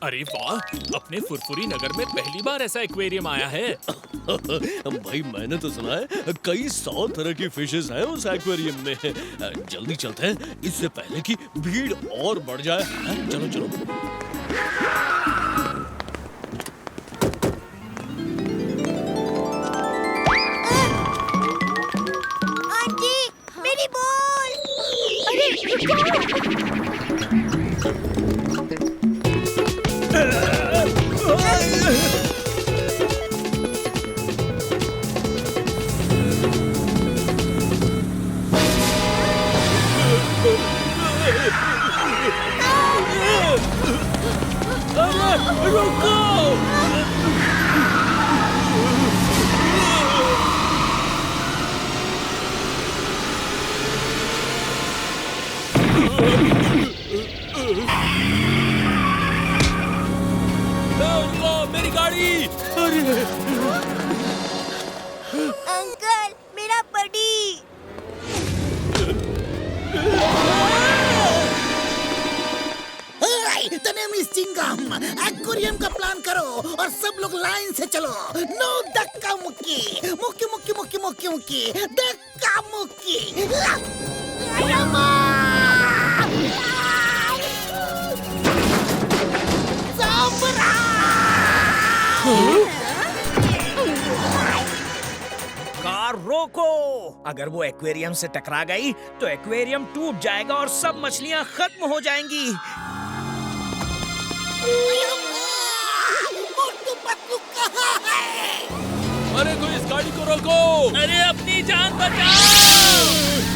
अरे वाह, अपने फुरफुरी नगर में पहली बार ऐसा एक्वेरियम आया है। भाई मैंने तो सुना है कई 100 तरह की फिशेस हैं उस एक्वेरियम में। जल्दी चलते हैं इससे पहले कि भीड़ और बढ़ जाए। चलो चलो। आंटी, मेरी बॉल! अरे रुको! मेरी गाड़ी! अंकल, मेरा buddy! The name is Chingam. Aquarium का प्लान करो और सब लोग लाइन से चलो। नो धक्का मुक्की, मुक्की मुक्की मुक्की मुक्की मुक्की, धक्का मुक्की। कार रोको। अगर वो एक्वेरियम से टकरा गई तो एक्वेरियम टूट जाएगा और सब मछलियां खत्म हो जाएंगी। मोटू पतलू कहाँ है? अरे कोई इस गाड़ी को रोको! अरे अपनी जान बचाओ!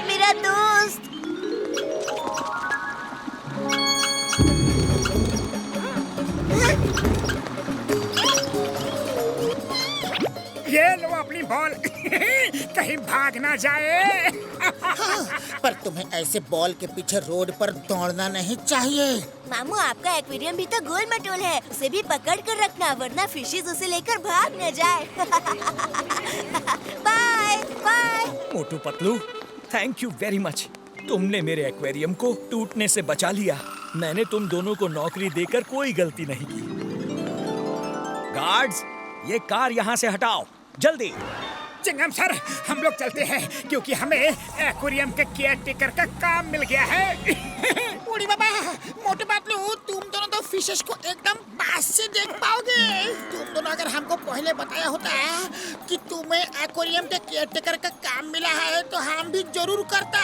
मेरा दोस्त! ये लो अपनी बॉल। कहीं भाग ना जाए। पर तुम्हें ऐसे बॉल के पीछे रोड पर दौड़ना नहीं चाहिए। मामू, आपका एक्वेरियम भी तो गोल मटोल है। उसे भी पकड़ कर रखना, वरना फिशेज उसे लेकर भाग न जाए। Bye bye. Motu Patlu, thank you very much. तुमने मेरे एक्वेरियम को टूटने से बचा लिया। मैंने तुम दोनों को नौकरी देकर कोई गलती नहीं की। गार्ड्स, ये कार यहाँ से हटाओ, जल्दी। चिंगम सर, हम लोग चलते हैं क्योंकि हमें एक्वेरियम के केयरटेकर का काम मिल गया है। बूढ़ी बाबा, मोटू पतलू, तुम दोनों तो फिशेस को एकदम पास से देख पाओगे। तुम दोनों अगर हमको पहले बताया होता कि तुम्हें एक्वेरियम के केयरटेकर का काम मिला है तो हम भी जरूर करता।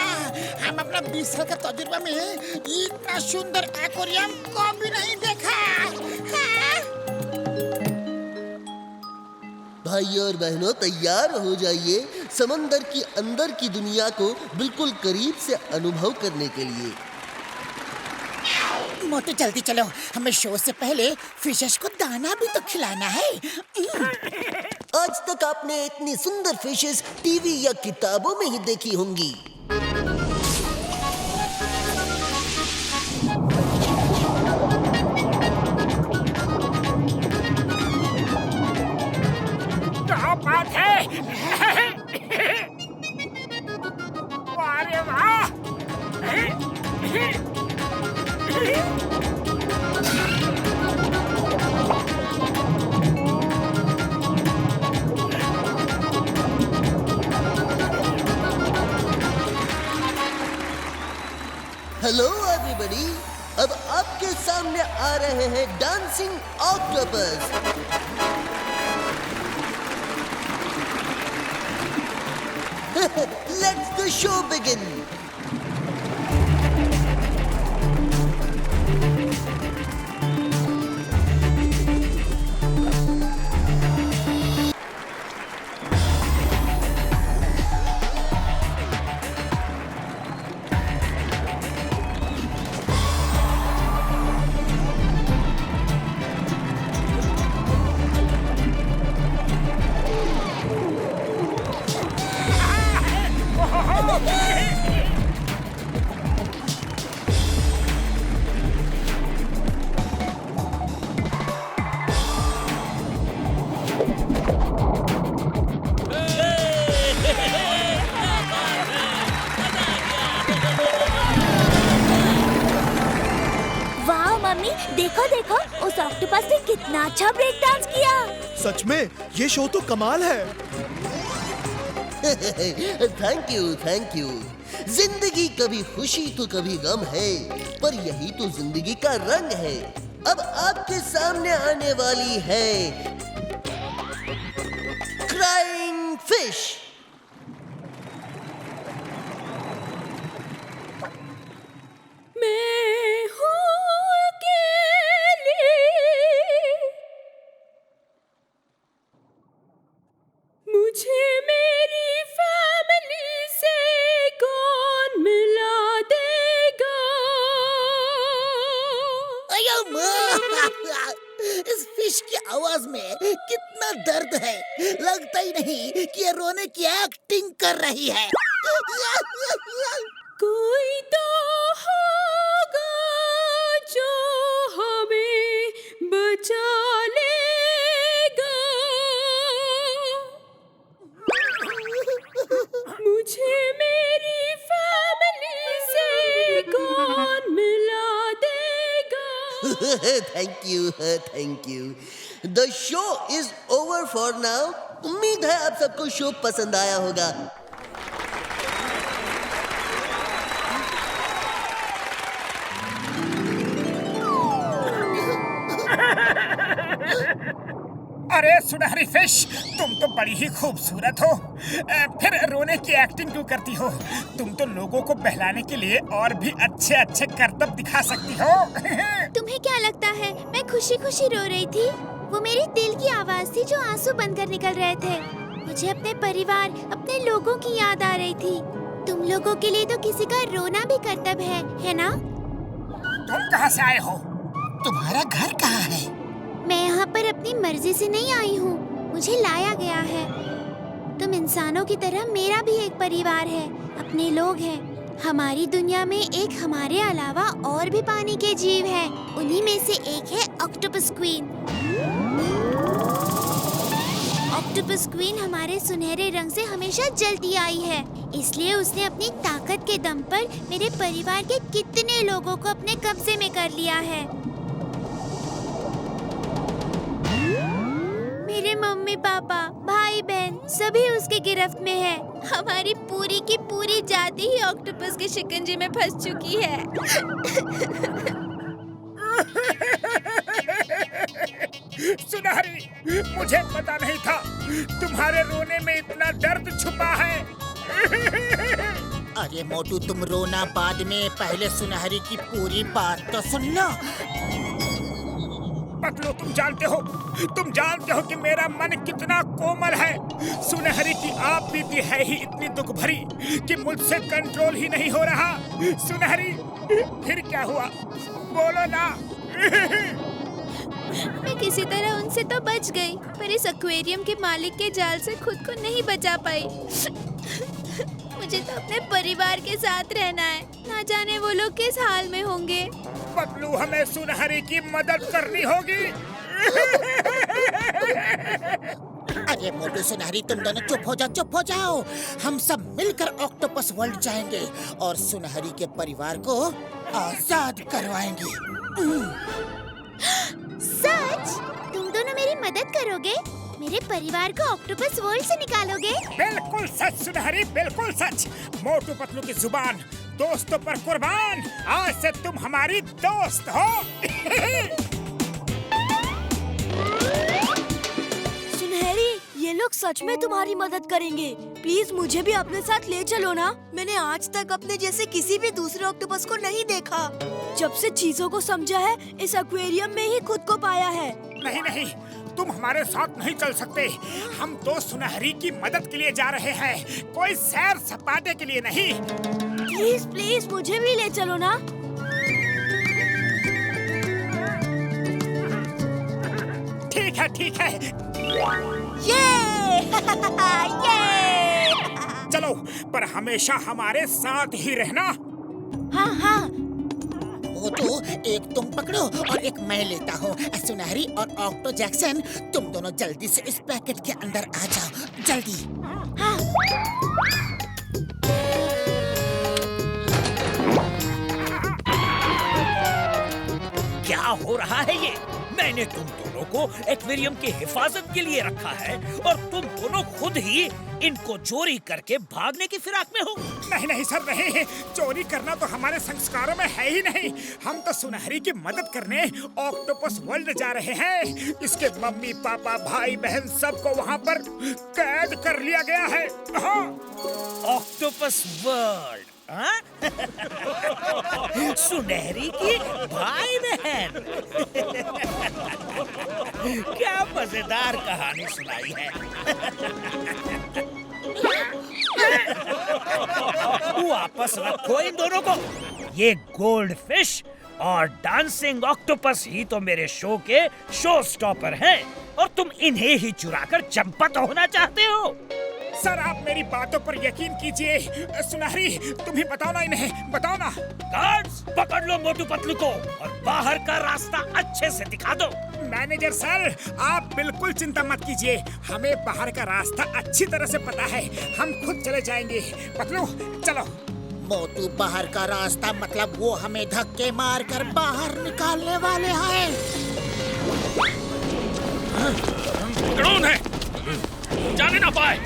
हम अपना 20 साल का तजुर्बा में इतना सुंदर एक्वेरियम कभी नहीं देखा। भाई और बहनों, तैयार हो जाइए समंदर की अंदर की दुनिया को बिल्कुल करीब से अनुभव करने के लिए। मोटू जल्दी चलो, हमें शो से पहले फिशेस को दाना भी तो खिलाना है। आज तक आपने इतनी सुंदर फिशेस टीवी या किताबों में ही देखी होंगी। क्या बात है? अरे वाह! हेलो एवरीबॉडी, अब आपके सामने आ रहे हैं dancing octopus. Let's the show begin. वाह मम्मी, देखो देखो उस ऑक्टोपस ने कितना अच्छा ब्रेक डांस किया। सच में ये शो तो कमाल है। Thank you, thank you. जिंदगी कभी खुशी तो कभी गम है, पर यही तो जिंदगी का रंग है। अब आपके सामने आने वाली है क्राइंग फिश। मैं हूँ अकेली, मुझे मेरी फैमिली से कौन मिला देगा। अयो माँ! इस फिश की आवाज में कितना दर्द है। लगता ही नहीं कि ये रोने की एक्टिंग कर रही है। कोई तो होगा जो हमें बचा लेगा, मुझे मेरी फैमिली से कौन मिला देगा। Thank you, thank you. The show is over for now. उम्मीद है आप सबको शो पसंद आया होगा। अरे सुनहरी फिश, तुम तो बड़ी ही खूबसूरत हो। फिर रोने की एक्टिंग क्यों करती हो? तुम तो लोगों को बहलाने के लिए और भी अच्छे अच्छे करतब दिखा सकती हो। तुम्हें क्या लगता है मैं खुशी खुशी रो रही थी? वो मेरे दिल की आवाज थी जो आंसू बनकर निकल रहे थे। मुझे अपने परिवार, अपने लोगों की याद आ रही थी। तुम लोगों के लिए तो किसी का रोना भी कर्तव्य है ना? तुम कहाँ से आए हो? तुम्हारा घर कहाँ है? मैं यहाँ पर अपनी मर्जी से नहीं आई हूँ, मुझे लाया गया है। तुम इंसानों की तरह मेरा भी एक परिवार है, अपने लोग हैं। हमारी दुनिया में एक हमारे अलावा और भी पानी के जीव हैं। उन्हीं में से एक है ऑक्टोपस क्वीन। ऑक्टोपस क्वीन हमारे सुनहरे रंग से हमेशा जलती आई है, इसलिए उसने अपनी ताकत के दम पर मेरे परिवार के कितने लोगों को अपने कब्जे में कर लिया है। मेरे मम्मी पापा, भाई बहन सभी उसके गिरफ्त में है। हमारी पूरी की पूरी जाति ही ऑक्टोपस के शिकंजे में फंस चुकी है। सुनहरी, मुझे पता नहीं था तुम्हारे रोने में इतना दर्द छुपा है। अरे मोटू, तुम रोना बाद में, पहले सुनहरी की पूरी बात तो सुन लो। पतलू, तुम जानते हो कि मेरा मन कितना कोमल है। सुनहरी की आप बीती है ही इतनी दुख भरी कि मुझसे कंट्रोल ही नहीं हो रहा। सुनहरी, फिर क्या हुआ? बोलो ना। मैं किसी तरह उनसे तो बच गई, पर इस एक्वेरियम के मालिक के जाल से खुद को नहीं बचा पाई। मुझे तो अपने परिवार के साथ रहना है, ना जाने वो लोग किस हाल में होंगे। पतलू, हमें सुनहरी की मदद करनी होगी। अरे ये मोटू सुनहरी, तुम दोनों चुप हो जाओ। हम सब मिलकर ऑक्टोपस वर्ल्ड जाएंगे और सुनहरी के परिवार को आजाद करवाएंगे। सच? तुम दोनों मेरी मदद करोगे? मेरे परिवार को ऑक्टोपस वर्ल्ड से निकालोगे? बिल्कुल सच सुनहरी, बिल्कुल सच। मोटू पतलू की जुबान दोस्तों पर कुर्बान। आज से तुम हमारी दोस्त हो। सुनहरी, ये लोग सच में तुम्हारी मदद करेंगे। प्लीज मुझे भी अपने साथ ले चलो ना। मैंने आज तक अपने जैसे किसी भी दूसरे ऑक्टोपस को नहीं देखा। जब से चीजों को समझा है, इस एक्वेरियम में ही खुद को पाया है। नहीं नहीं, तुम हमारे साथ नहीं चल सकते। हम तो सुनहरी की मदद के लिए जा रहे हैं, कोई सैर सपाटे के लिए नहीं। प्लीज प्लीज मुझे भी ले चलो ना। ठीक है ये ये चलो, पर हमेशा हमारे साथ ही रहना। हाँ। मोटू, एक तुम पकड़ो और एक मैं लेता हूँ। सुनहरी और ऑक्टो जैक्सन, तुम दोनों जल्दी से इस पैकेट के अंदर आ जाओ, जल्दी। क्या हो रहा है ये? मैंने तुम दोनों को एक्वेरियम की हिफाजत के लिए रखा है और तुम दोनों खुद ही इनको चोरी करके भागने की फिराक में हो। नहीं सर, नहीं। चोरी करना तो हमारे संस्कारों में है ही नहीं। हम तो सुनहरी की मदद करने ऑक्टोपस वर्ल्ड जा रहे हैं। इसके मम्मी पापा भाई बहन सबको वहाँ पर कैद कर लिया गया है। हाँ। ऑक्टोपस वर्ल्ड, हाँ? सुनहरी की भाई बहन। क्या मजेदार कहानी सुनाई है। वापस रखो इन दोनों को। ये गोल्ड फिश और डांसिंग ऑक्टोपस ही तो मेरे शो के शो स्टॉपर हैं और तुम इन्हें ही चुराकर चंपत होना चाहते हो। सर, आप मेरी बातों पर यकीन कीजिए। सुनहरी, तुम ही बताओ ना इन्हें, बताओ ना। गार्ड्स, पकड़ लो मोटू पतलू को और बाहर का रास्ता अच्छे से दिखा दो। मैनेजर सर, आप बिल्कुल चिंता मत कीजिए। हमें बाहर का रास्ता अच्छी तरह से पता है। हम खुद चले जाएंगे। पतलू, चलो। मोटू, बाहर का रास्ता मतलब वो हमें धक्के मार कर बाहर निकालने वाले हैं। पकड़ो उन्हें, जाने ना पाए।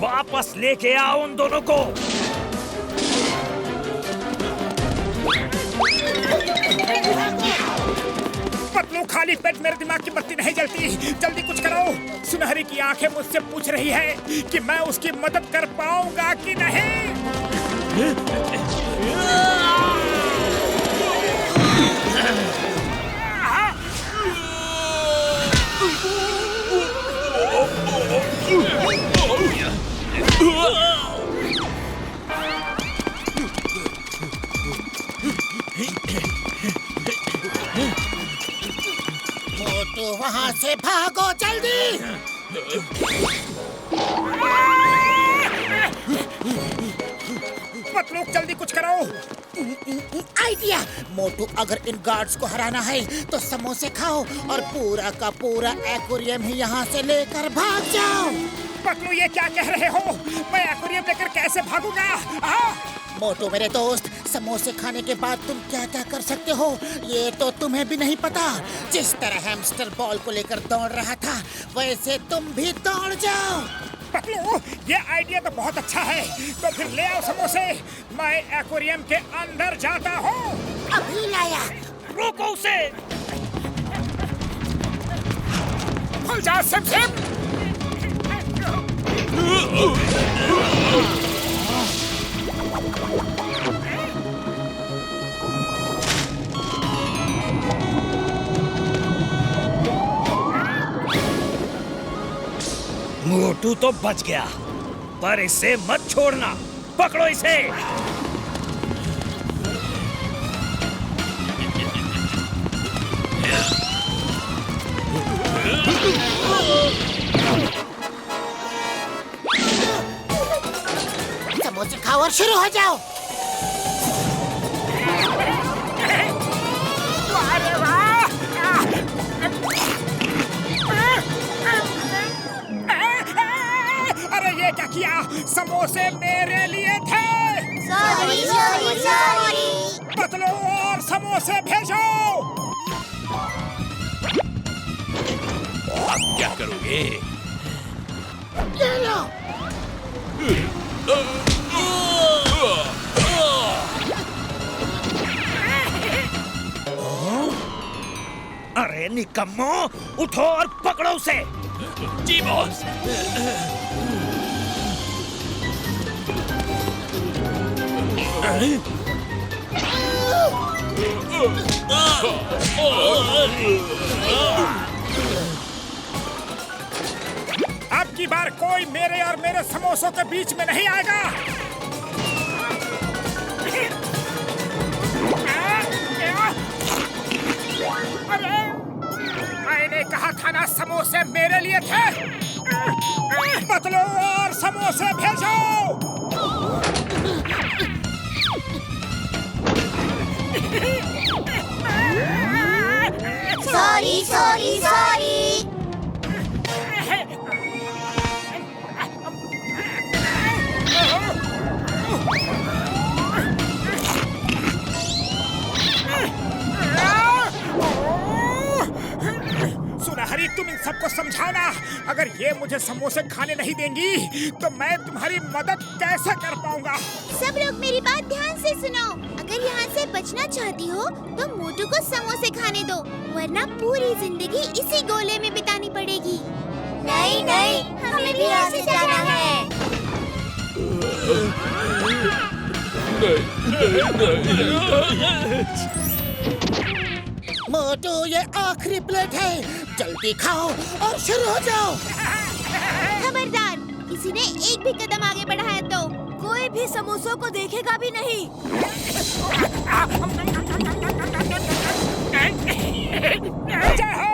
वापस लेके आओ उन दोनों को। पतलू, खाली पेट मेरे दिमाग की बत्ती नहीं जलती। जल्दी कुछ करो। सुनहरी की आंखें मुझसे पूछ रही है कि मैं उसकी मदद कर पाऊंगा कि नहीं। मोटू, वहाँ से भागो जल्दी। पतलू, जल्दी कुछ करो। आइडिया। मोटू, अगर इन गार्ड्स को हराना है तो समोसे खाओ और पूरा का पूरा एक्वेरियम ही यहाँ से लेकर भाग जाओ। पतलू, ये क्या कह रहे हो? मैं एक्वेरियम लेकर कैसे भागूंगा? मोटू मेरे दोस्त, समोसे खाने के बाद तुम क्या क्या कर सकते हो ये तो तुम्हें भी नहीं पता। जिस तरह हैमस्टर बॉल को लेकर दौड़ रहा था वैसे तुम भी दौड़ जाओ। पतलू, ये आइडिया तो बहुत अच्छा है। तो फिर ले आओ समोसे, मैं एक्वेरियम के अंदर जाता हूँ। अभी लाया। रोको उसे। खुल जा सिम सिम। मोटू तो बच गया, पर इसे मत छोड़ना। पकड़ो इसे। समोसे खाओ और शुरू हो जाओ। अरे वाह! अरे ये क्या किया? समोसे मेरे लिए थे। Sorry sorry sorry. पतलू और समोसे भेजो। अब क्या करोगे? ले लो। अरे निकम्मो, उठो और पकड़ो उसे। जी बॉस। अब की बार कोई मेरे और मेरे समोसों के बीच में नहीं आएगा। अरे मैंने कहा था ना समोसे मेरे लिए थे। पतलू और समोसे भेजो। Sorry sorry sorry. सुनहरी, तुम इन सबको समझाओ ना। अगर ये मुझे समोसे खाने नहीं देंगी तो मैं तुम्हारी मदद कैसे कर पाऊंगा? सब लोग मेरी बात ध्यान से सुनो। अगर यहाँ से बचना चाहती हो तो मोटू को समोसे खाने दो, वरना पूरी जिंदगी इसी गोले में बितानी पड़ेगी। नहीं नहीं, हमें भी यहाँ से जाना है। मोटू, ये आखिरी प्लेट है, जल्दी खाओ और शुरू हो जाओ। खबरदार, किसी ने एक भी कदम आगे बढ़ाया तो कोई भी समोसों को देखेगा भी नहीं। जय हो!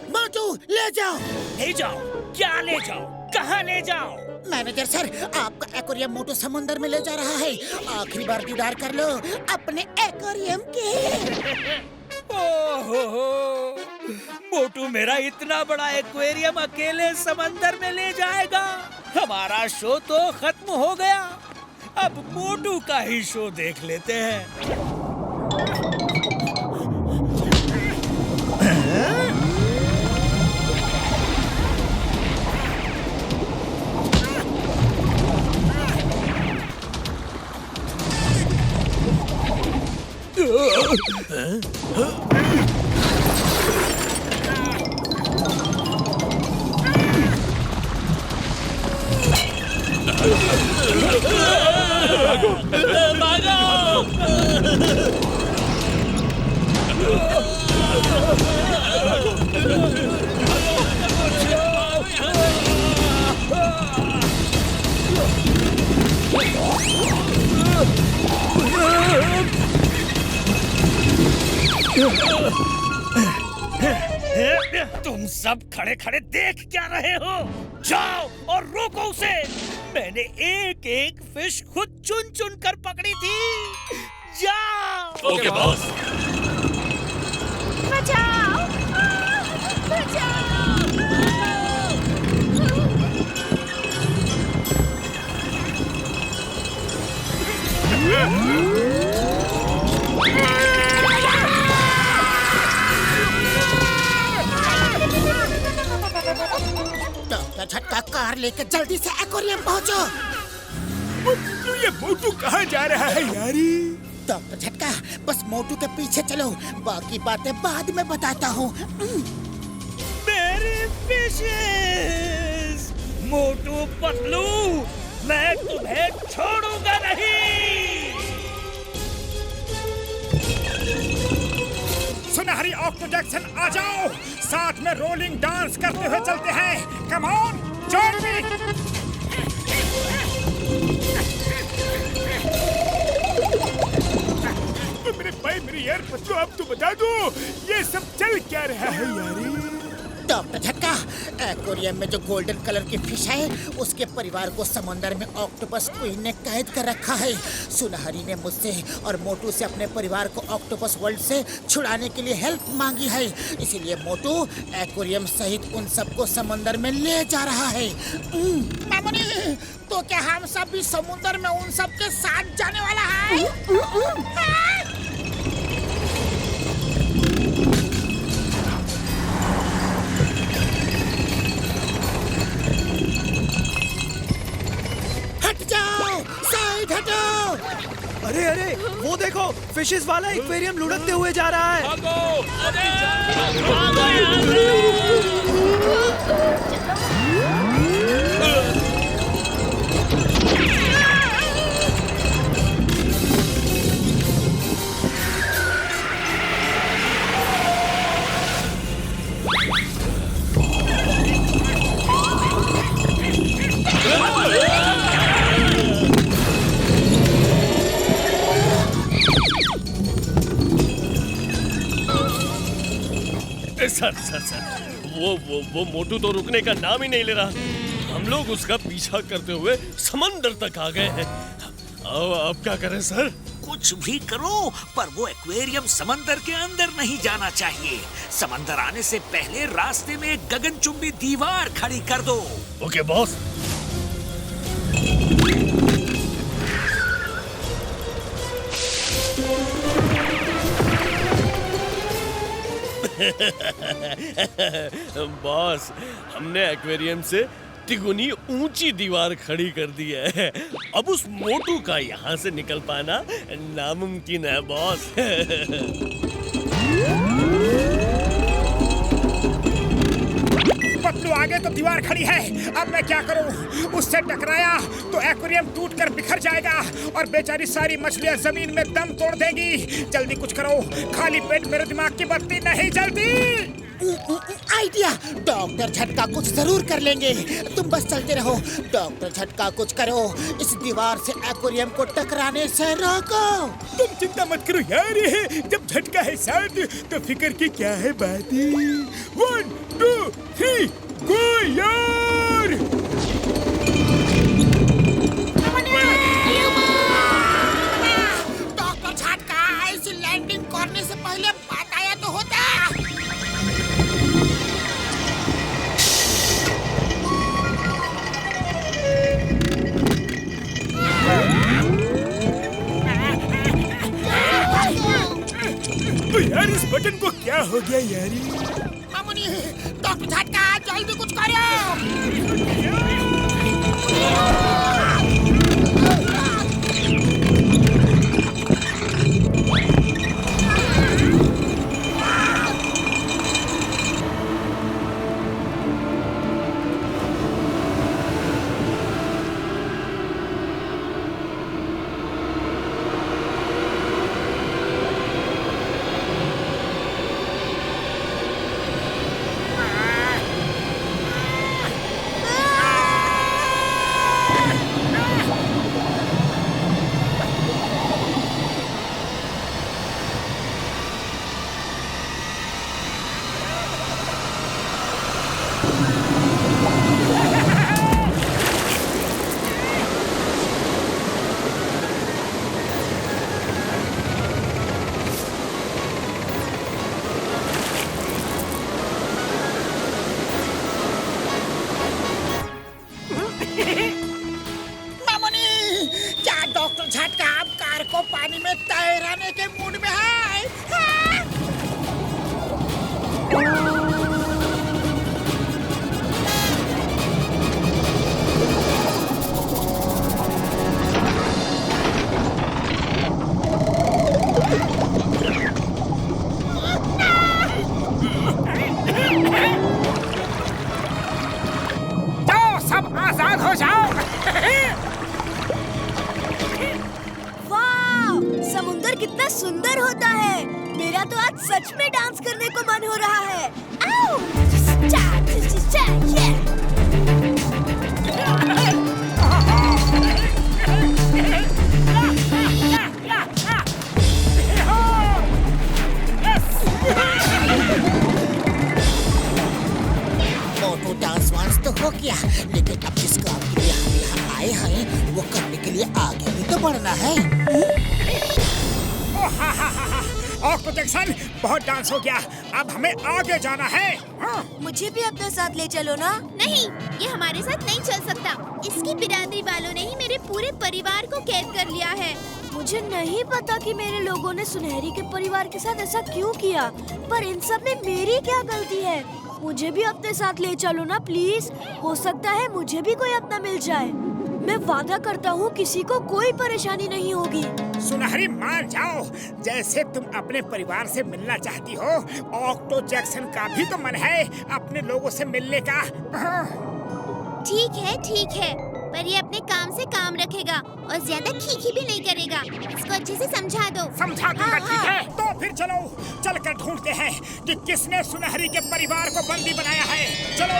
मोटू, ले जाओ। ले जाओ? क्या ले जाओ? कहाँ ले जाओ? मैनेजर सर, आपका एक्वेरियम मोटू समुंदर में ले जा रहा है। आखिरी बार दीदार कर लो अपने एक्वेरियम के। ओहो, मोटू मेरा इतना बड़ा एक्वेरियम अकेले समंदर में ले जाएगा? हमारा शो तो खत्म हो गया। अब मोटू का ही शो देख लेते हैं। तुम सब खड़े खड़े देख क्या रहे हो? जाओ और रोको उसे। मैंने एक एक फिश खुद चुन चुन कर पकड़ी थी। जाओ। Okay boss. बचाओ, बचाओ। डॉक्टर झटका कार लेकर जल्दी से एक्वेरियम पहुंचो। पतलू, ये मोटू कहाँ जा रहा है यारी? डॉक्टर झटका बस मोटू के पीछे चलो, बाकी बातें बाद में बताता हूँ। मेरी फिशेस! मोटू पतलू, मैं तुम्हें छोड़ूंगा नहीं। सुनहरी ऑक्टो जैक्सन आ जाओ, साथ में रोलिंग डांस करते हुए चलते हैं। Come on, join me. मेरे भाई, मेरी यार पतलू, अब तो बता दो ये सब चल क्या रहा है यारी? डॉक्टर झटका, एक्वेरियम में जो गोल्डन कलर की फिश है उसके परिवार को समंदर में ऑक्टोपस क्वीन ने कैद कर रखा है। सुनहरी ने मुझसे और मोटू से अपने परिवार को ऑक्टोपस वर्ल्ड से छुड़ाने के लिए हेल्प मांगी है, इसीलिए मोटू एक्वेरियम सहित उन सबको समंदर में ले जा रहा है। मामूनी, तो क्या हम सब भी समुद्र में उन सब के साथ जाने वाला है? अरे अरे, वो देखो, फिशेस वाला एक्वेरियम लुढ़कते हुए जा रहा है। सर, वो मोटू तो रुकने का नाम ही नहीं ले रहा। हम लोग उसका पीछा करते हुए समंदर तक आ गए हैं। अब क्या करें सर? कुछ भी करो, पर वो एक्वेरियम समंदर के अंदर नहीं जाना चाहिए। समंदर आने से पहले रास्ते में एक गगनचुंबी दीवार खड़ी कर दो। Okay boss. बॉस, हमने एक्वेरियम से तिगुनी ऊंची दीवार खड़ी कर दी है। अब उस मोटू का यहाँ से निकल पाना नामुमकिन है बॉस। पतलू, आगे तो दीवार खड़ी है, अब मैं क्या करूं? उससे टकराया तो एक्वेरियम टूटकर बिखर जाएगा और बेचारी सारी मछलियां जमीन में दम तोड़ देंगी। जल्दी कुछ करो, खाली पेट मेरे दिमाग की बत्ती नहीं जलती। आइडिया, डॉक्टर झटका कुछ जरूर कर लेंगे, तुम बस चलते रहो। डॉक्टर झटका कुछ करो, इस दीवार से एक्वेरियम को टकराने से रोको। तुम चिंता मत करो यार, जब झटका है साथ तो फिक्र की क्या है बात। 1 2 3 गो यार! डॉक्टर झटका, ऐसी लैंडिंग करने से पहले बताया तो होता। तो यार इस बटन को क्या हो गया यारी? मामूनी, डॉक्टर झटका जल्दी कुछ करो। पानी में तैराने के मूड में है। वाह! समुंदर कितना सुंदर होता है। मेरा तो आज सच में डांस करने को मन हो रहा है। आओ! मोटू डांस वांस तो हो गया, लेकिन अब जिस काम के लिए हम यहाँ आए हैं वो करने के लिए आगे भी तो बढ़ना है। ऑक्टो जैक्सन, बहुत डांस हो गया, अब हमें आगे जाना है। हाँ। मुझे भी अपने साथ ले चलो ना। नहीं, ये हमारे साथ नहीं चल सकता। इसकी बिरादरी वालों ने ही मेरे पूरे परिवार को कैद कर लिया है। मुझे नहीं पता कि मेरे लोगों ने सुनहरी के परिवार के साथ ऐसा क्यों किया, पर इन सब में मेरी क्या गलती है? मुझे भी अपने साथ ले चलो ना प्लीज। हो सकता है मुझे भी कोई अपना मिल जाए। मैं वादा करता हूँ किसी को कोई परेशानी नहीं होगी। सुनहरी मान जाओ, जैसे तुम अपने परिवार से मिलना चाहती हो, ऑक्टो जैक्सन का भी तो मन है अपने लोगों से मिलने का। ठीक है, पर ये अपने काम से काम रखेगा और ज्यादा खीखी भी नहीं करेगा। इसको अच्छे से समझा दो। समझा दूंगा, ठीक है। तो फिर चलो, चलकर ढूंढते हैं कि किसने सुनहरी के परिवार को बंदी बनाया है। चलो।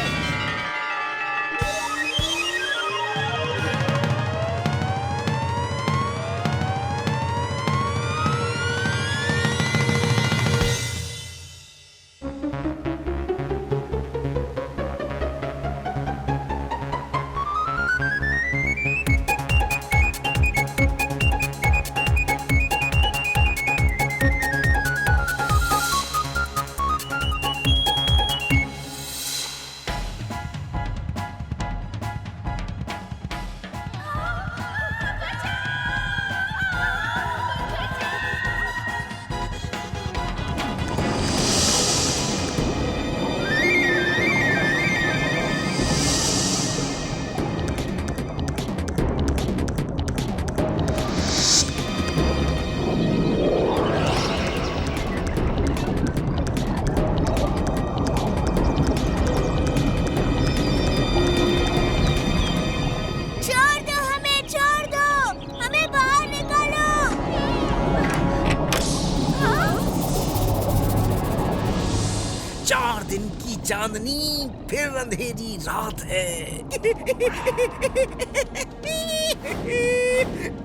चांदनी फिर अंधेरी रात है।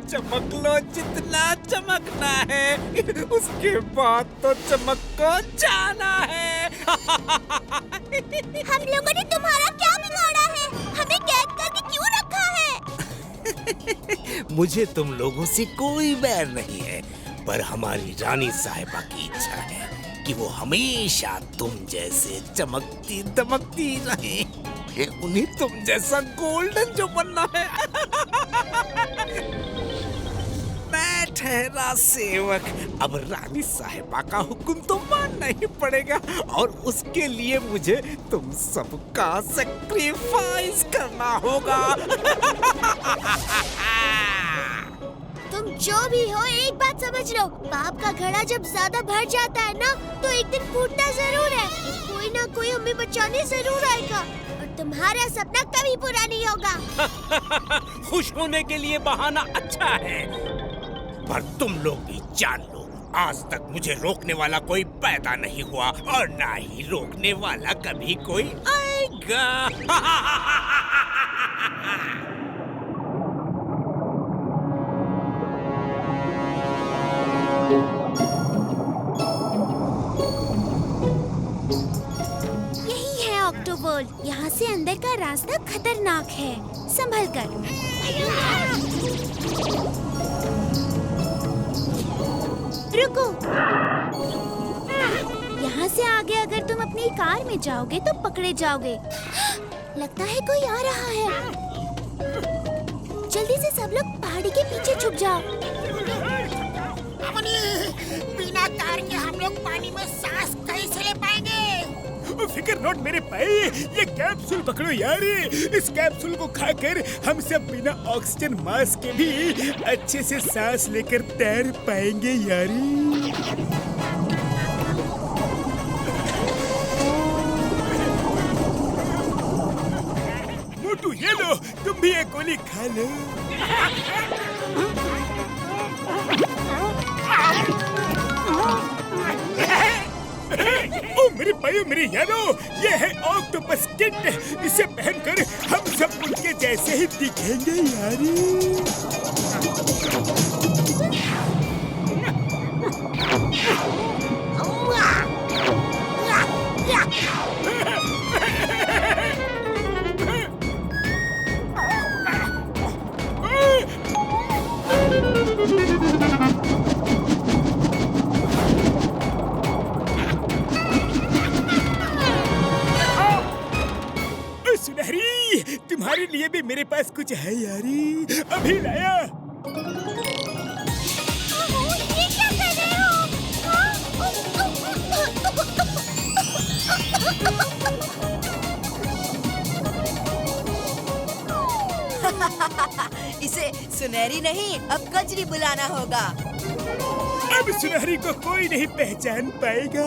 चमक लो जितना चमकना है, उसके बाद तो चमक को जाना है। हम लोगों ने तुम्हारा क्या बिगाड़ा है? हमें कैद करके क्यों रखा है? मुझे तुम लोगों से कोई बैर नहीं है, पर हमारी रानी साहिबा की इच्छा है कि वो हमेशा तुम जैसे चमकती दमकती रहे। उन्हें तुम जैसा गोल्डन जो बनना है। मैं ठहरा सेवक, अब रानी साहिबा का हुक्म तो मानना ही पड़ेगा, और उसके लिए मुझे तुम सबका सैक्रिफाइस करना होगा। तुम जो भी हो, एक बात समझ लो, पाप का घड़ा जब ज्यादा भर जाता है ना, तो एक दिन फूटता जरूर है। कोई ना कोई हमें बचाने जरूर आएगा, और तुम्हारा सपना कभी पूरा नहीं होगा। खुश होने के लिए बहाना अच्छा है, पर तुम लोग भी जान लो, आज तक मुझे रोकने वाला कोई पैदा नहीं हुआ, और ना ही रोकने वाला कभी कोई आएगा। यहाँ से अंदर का रास्ता खतरनाक है, संभल कर। रुको, यहाँ से आगे अगर तुम अपनी कार में जाओगे तो पकड़े जाओगे। लगता है कोई आ रहा है। जल्दी से सब लोग पहाड़ी के पीछे छुप जाओ। बिना कार के हम लोग पानी में सांस कैसे ले पाएंगे? फिकर नॉट मेरे भाई, ये कैप्सूल पकड़ो यार। इस कैप्सूल को खाकर हम सब बिना ऑक्सीजन मास्क के भी अच्छे से सांस लेकर तैर पाएंगे यारी। मोटू ये लो, तुम भी एक गोली खा लो। ओ मेरे भाइयों मेरे यारों, ये है ऑक्टोपस किट। इसे पहनकर हम सब उनके जैसे ही दिखेंगे यारी। सुनहरी, तुम्हारे लिए भी मेरे पास कुछ है यारी, अभी लाया। ये क्या कर रहे हो? इसे सुनहरी नहीं, अब कजरी बुलाना होगा। अब सुनहरी को कोई नहीं पहचान पाएगा।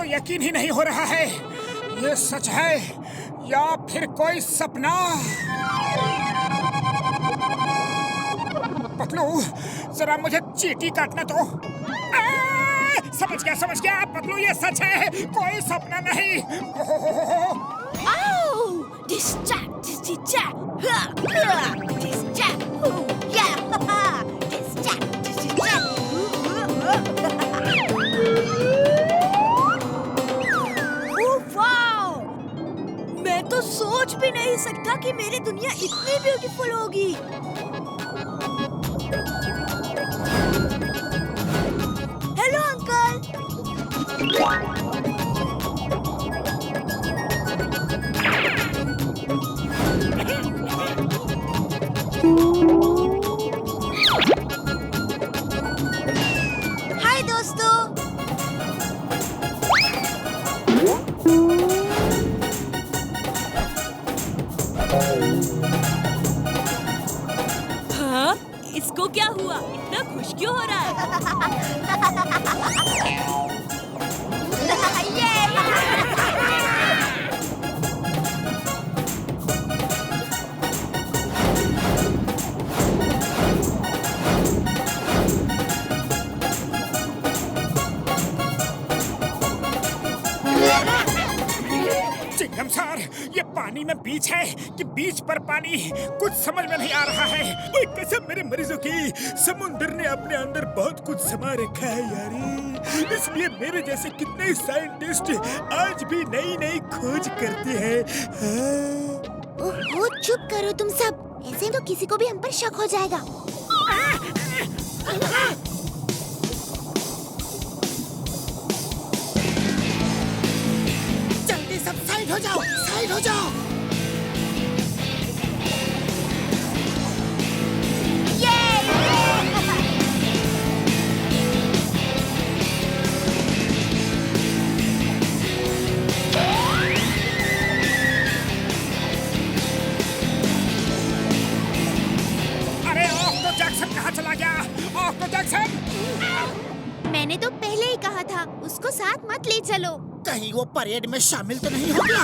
यकीन ही नहीं हो रहा है, ये सच है या फिर कोई सपना। पतलू, जरा मुझे चींटी काटना तो। समझ गया पतलू, ये सच है, कोई सपना नहीं। मैं तो सोच भी नहीं सकता कि मेरी दुनिया इतनी ब्यूटीफुल होगी। Hello uncle. हाय दोस्तों। हाँ? इसको क्या हुआ? इतना खुश क्यों हो रहा है? चिंगम सर, ये पानी में बीच है कि बीच पर पानी, कुछ समझ में नहीं आ रहा है। ओए कसम मेरे मरीजों की, समुद्र ने अपने अंदर बहुत कुछ समा रखा है यारी। इसलिए मेरे जैसे कितने साइंटिस्ट आज भी नई नई खोज करते हैं। ओह, चुप करो तुम सब, ऐसे तो किसी को भी हम पर शक हो जाएगा। जल्दी सब साइड हो जाओ, साइड हो जाओ। अरे ऑक्टो जैक्सन कहाँ चला गया? Octo Jackson! मैंने तो पहले ही कहा था, उसको साथ मत ले चलो। कहीं वो परेड में शामिल तो नहीं हो गया?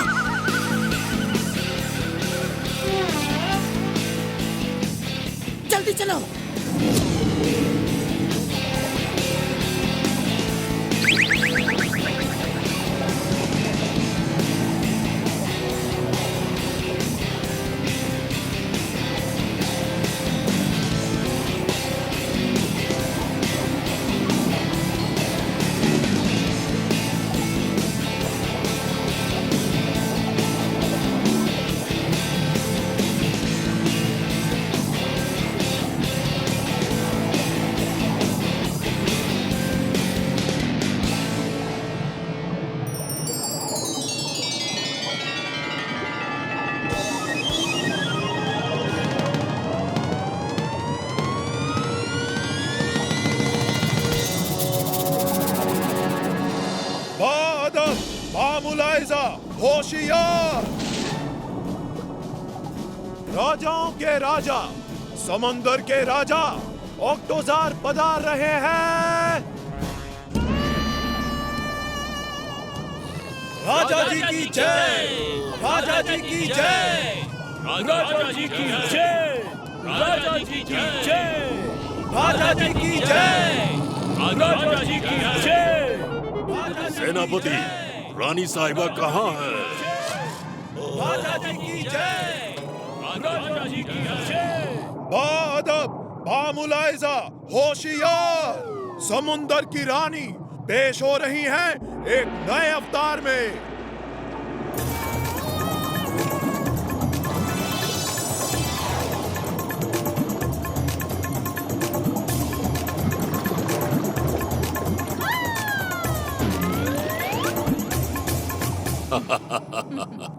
जल्दी चलो। बामुलाइजा होशियार। राजाओं के राजा, समंदर के राजा ऑक्टोजार पधार रहे हैं। राजा जी की जय, राजा जी की जय, राजा जी की जय, राजा जी की जय, राजा जी की जय, राजा जी की जय। सेनापति, रानी साहिबा कहाँ है? राजा जी की जय, राजा जी की जय। बाअदब बामुलाइजा होशियार। समुंदर की रानी पेश हो रही हैं एक नए अवतार में।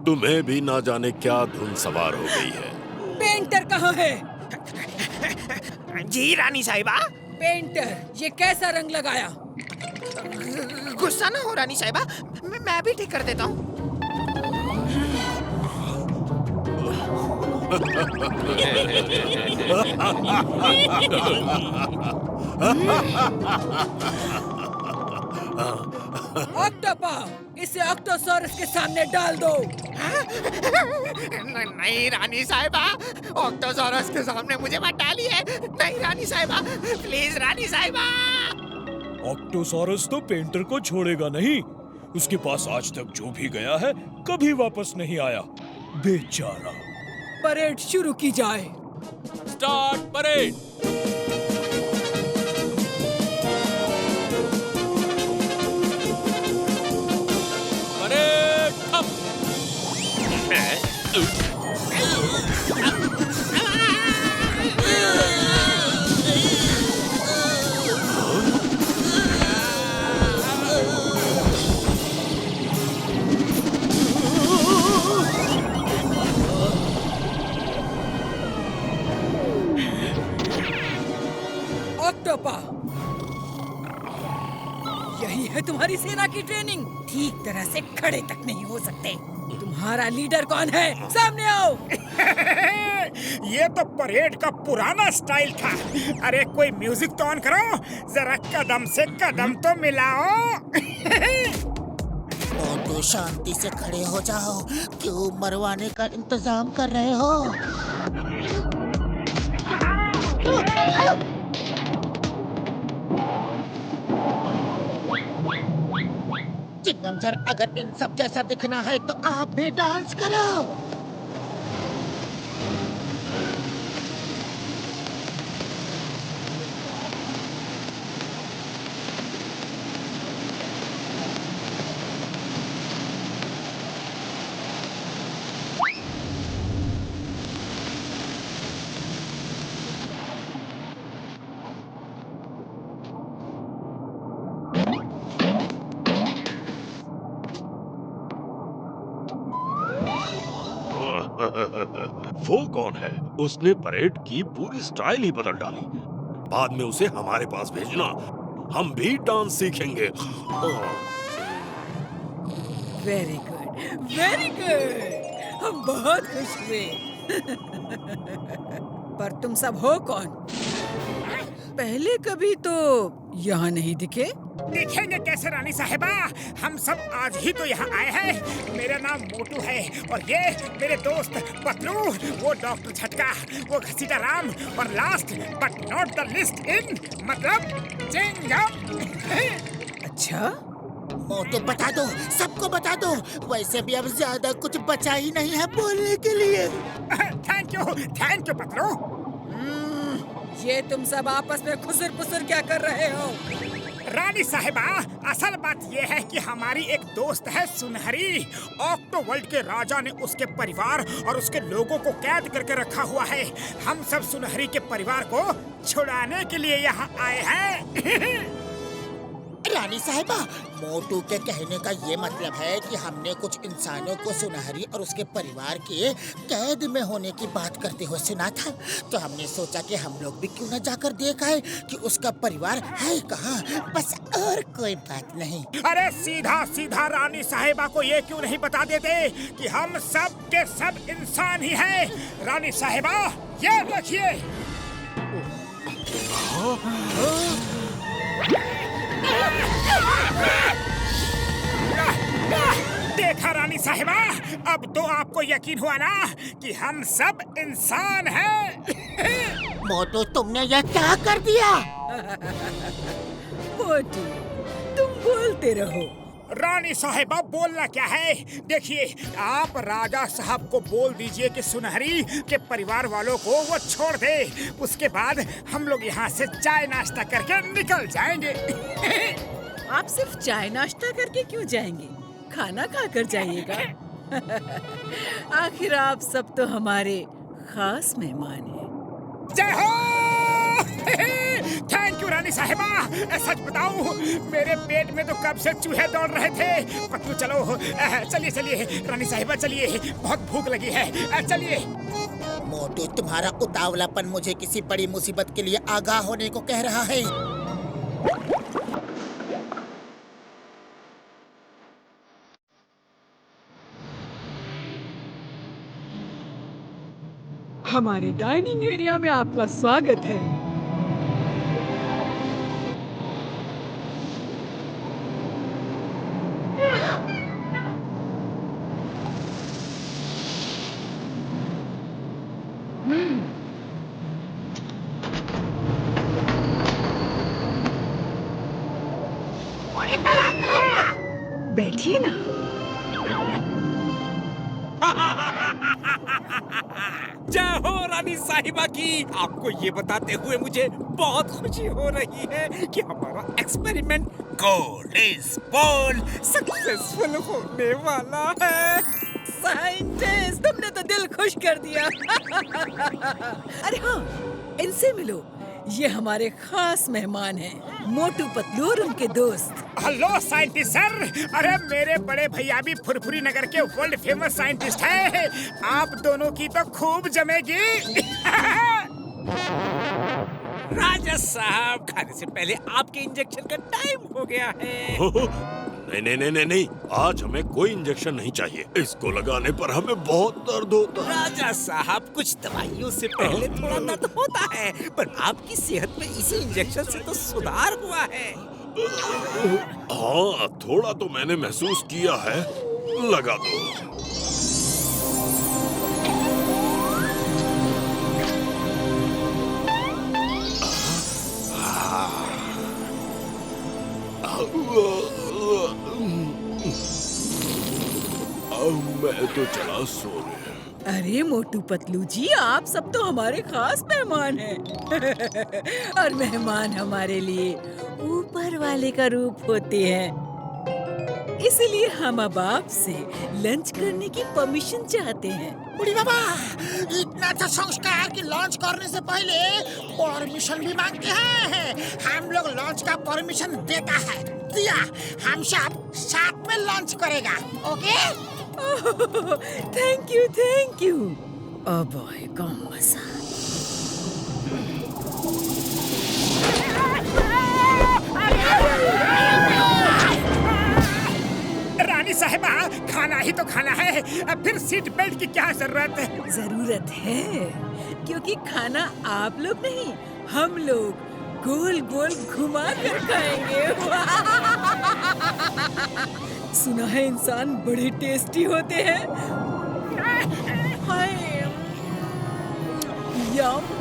तुम्हें भी ना जाने क्या धुन सवार हो गई है। पेंटर कहाँ है? जी रानी साहिबा। पेंटर, ये कैसा रंग लगाया? गुस्सा ना हो रानी साहिबा, मैं भी ठीक कर देता हूँ। ऑक्टोपा, इसे ऑक्टोसॉरस के सामने डाल दो। नहीं रानी साहिबा, ऑक्टोसॉरस के सामने मुझे मत डालिए। नहीं रानी साहिबा, प्लीज रानी साहिबा। ऑक्टोसॉरस तो पेंटर को छोड़ेगा नहीं। उसके पास आज तक जो भी गया है कभी वापस नहीं आया, बेचारा। परेड शुरू की जाए। Start parade. परेड थम। ऑक्टोपा, यही है तुम्हारी सेना की ट्रेनिंग। ठीक तरह से खड़े तक नहीं हो सकते। तुम्हारा लीडर कौन है? सामने आओ। ये तो परेड का पुराना स्टाइल था। अरे कोई म्यूजिक तो ऑन करो, जरा कदम से कदम तो मिलाओ। तो शांति से खड़े हो जाओ, क्यों मरवाने का इंतजाम कर रहे हो? चिंगम सर, अगर इन सब जैसा दिखना है तो आप भी डांस करो। वो कौन है? उसने परेड की पूरी स्टाइल ही बदल डाली। बाद में उसे हमारे पास भेजना, हम भी डांस सीखेंगे। Very good, very good. हम बहुत खुश हुए। पर तुम सब हो कौन? पहले कभी तो यहाँ नहीं दिखे। दिखेंगे कैसे रानी साहिबा? हम सब आज ही तो यहाँ आए हैं। मेरा नाम मोटू है और ये मेरे दोस्त पतलू, वो डॉक्टर झटका, वो घसीटा राम और last but not the least in मतलब चिंगम। अच्छा, मोटू बता दो, सबको बता दो। वैसे भी अब ज्यादा कुछ बचा ही नहीं है बोलने के लिए। Thank you Patlu. ये तुम सब आपस में खुसर पुसर क्या कर रहे हो? रानी साहिबा, असल बात ये है कि हमारी एक दोस्त है सुनहरी। ऑक्टो वर्ल्ड के राजा ने उसके परिवार और उसके लोगों को कैद करके रखा हुआ है। हम सब सुनहरी के परिवार को छुड़ाने के लिए यहाँ आए हैं। रानी साहिबा, मोटू के कहने का ये मतलब है कि हमने कुछ इंसानों को सुनहरी और उसके परिवार के कैद में होने की बात करते हुए सुना था, तो हमने सोचा कि हम लोग भी क्यों न जाकर देख आए कि उसका परिवार है कहाँ। बस और कोई बात नहीं। अरे सीधा सीधा रानी साहिबा को ये क्यों नहीं बता देते कि हम सब के सब इंसान ही हैं। रानी साहिबा, ये देखिए। देखा रानी साहिबा, अब तो आपको यकीन हुआ ना कि हम सब इंसान हैं। मोटू, तुमने यह क्या कर दिया? मोटू, तुम बोलते रहो। रानी साहिबा, बोलना क्या है? देखिए, आप राजा साहब को बोल दीजिए कि सुनहरी के परिवार वालों को वो छोड़ दे। उसके बाद हम लोग यहाँ से चाय नाश्ता करके निकल जाएंगे। आप सिर्फ चाय नाश्ता करके क्यों जाएंगे? खाना खाकर जाइएगा। आखिर आप सब तो हमारे खास मेहमान हैं। जय हो! थैंक यू रानी साहिबा। सच बताऊं, मेरे पेट में तो कब से चूहे दौड़ रहे थे। पतलू चलो, चलिए चलिए रानी साहिबा, चलिए, बहुत भूख लगी है, चलिए। मोटू, तुम्हारा उतावलापन मुझे किसी बड़ी मुसीबत के लिए आगाह होने को कह रहा है। हमारे डाइनिंग एरिया में आपका स्वागत है। बैठिए ना। जय हो रानी साहिबा की। आपको ये बताते हुए मुझे बहुत खुशी हो रही है कि हमारा experiment gold is bold successful होने वाला है। साइंटिस्ट, तुमने तो दिल खुश कर दिया। अरे हाँ, इनसे मिलो। ये हमारे खास मेहमान हैं, मोटू पतलू और उनके दोस्त। Hello scientist sir. अरे मेरे बड़े भैया भी फुरफुरी नगर के वर्ल्ड फेमस साइंटिस्ट हैं। आप दोनों की तो खूब जमेगी। राजा साहब, खाने से पहले आपके इंजेक्शन का टाइम हो गया है। नहीं, आज हमें कोई इंजेक्शन नहीं चाहिए। इसको लगाने पर हमें बहुत दर्द होता है। राजा साहब, कुछ दवाइयों से पहले थोड़ा दर्द होता है, पर आपकी सेहत में इसी इंजेक्शन से तो सुधार हुआ है। हाँ, थोड़ा तो मैंने महसूस किया है। लगा दो। मैं तो चला सो रहे। अरे मोटू पतलू जी, आप सब तो हमारे खास मेहमान हैं। और मेहमान हमारे लिए ऊपर वाले का रूप होते हैं। इसलिए हम अब आपसे लंच करने की परमिशन चाहते हैं। बुढ़ी बाबा, इतना अच्छा संस्कार कि लॉन्च करने से पहले परमिशन भी मांगते हैं। हम लोग लॉन्च का परमिशन देता है, दिया। हम सब साथ में लॉन्च करेगा। ओके? Thank you. अब आएगा मजा। रानी साहिबा, खाना ही तो खाना है, फिर सीट बेल्ट की क्या जरूरत है? जरूरत है, क्योंकि खाना आप लोग नहीं, हम लोग गोल गोल घुमा कर खाएंगे। सुना है इंसान बड़े टेस्टी होते हैं। हाय, यम।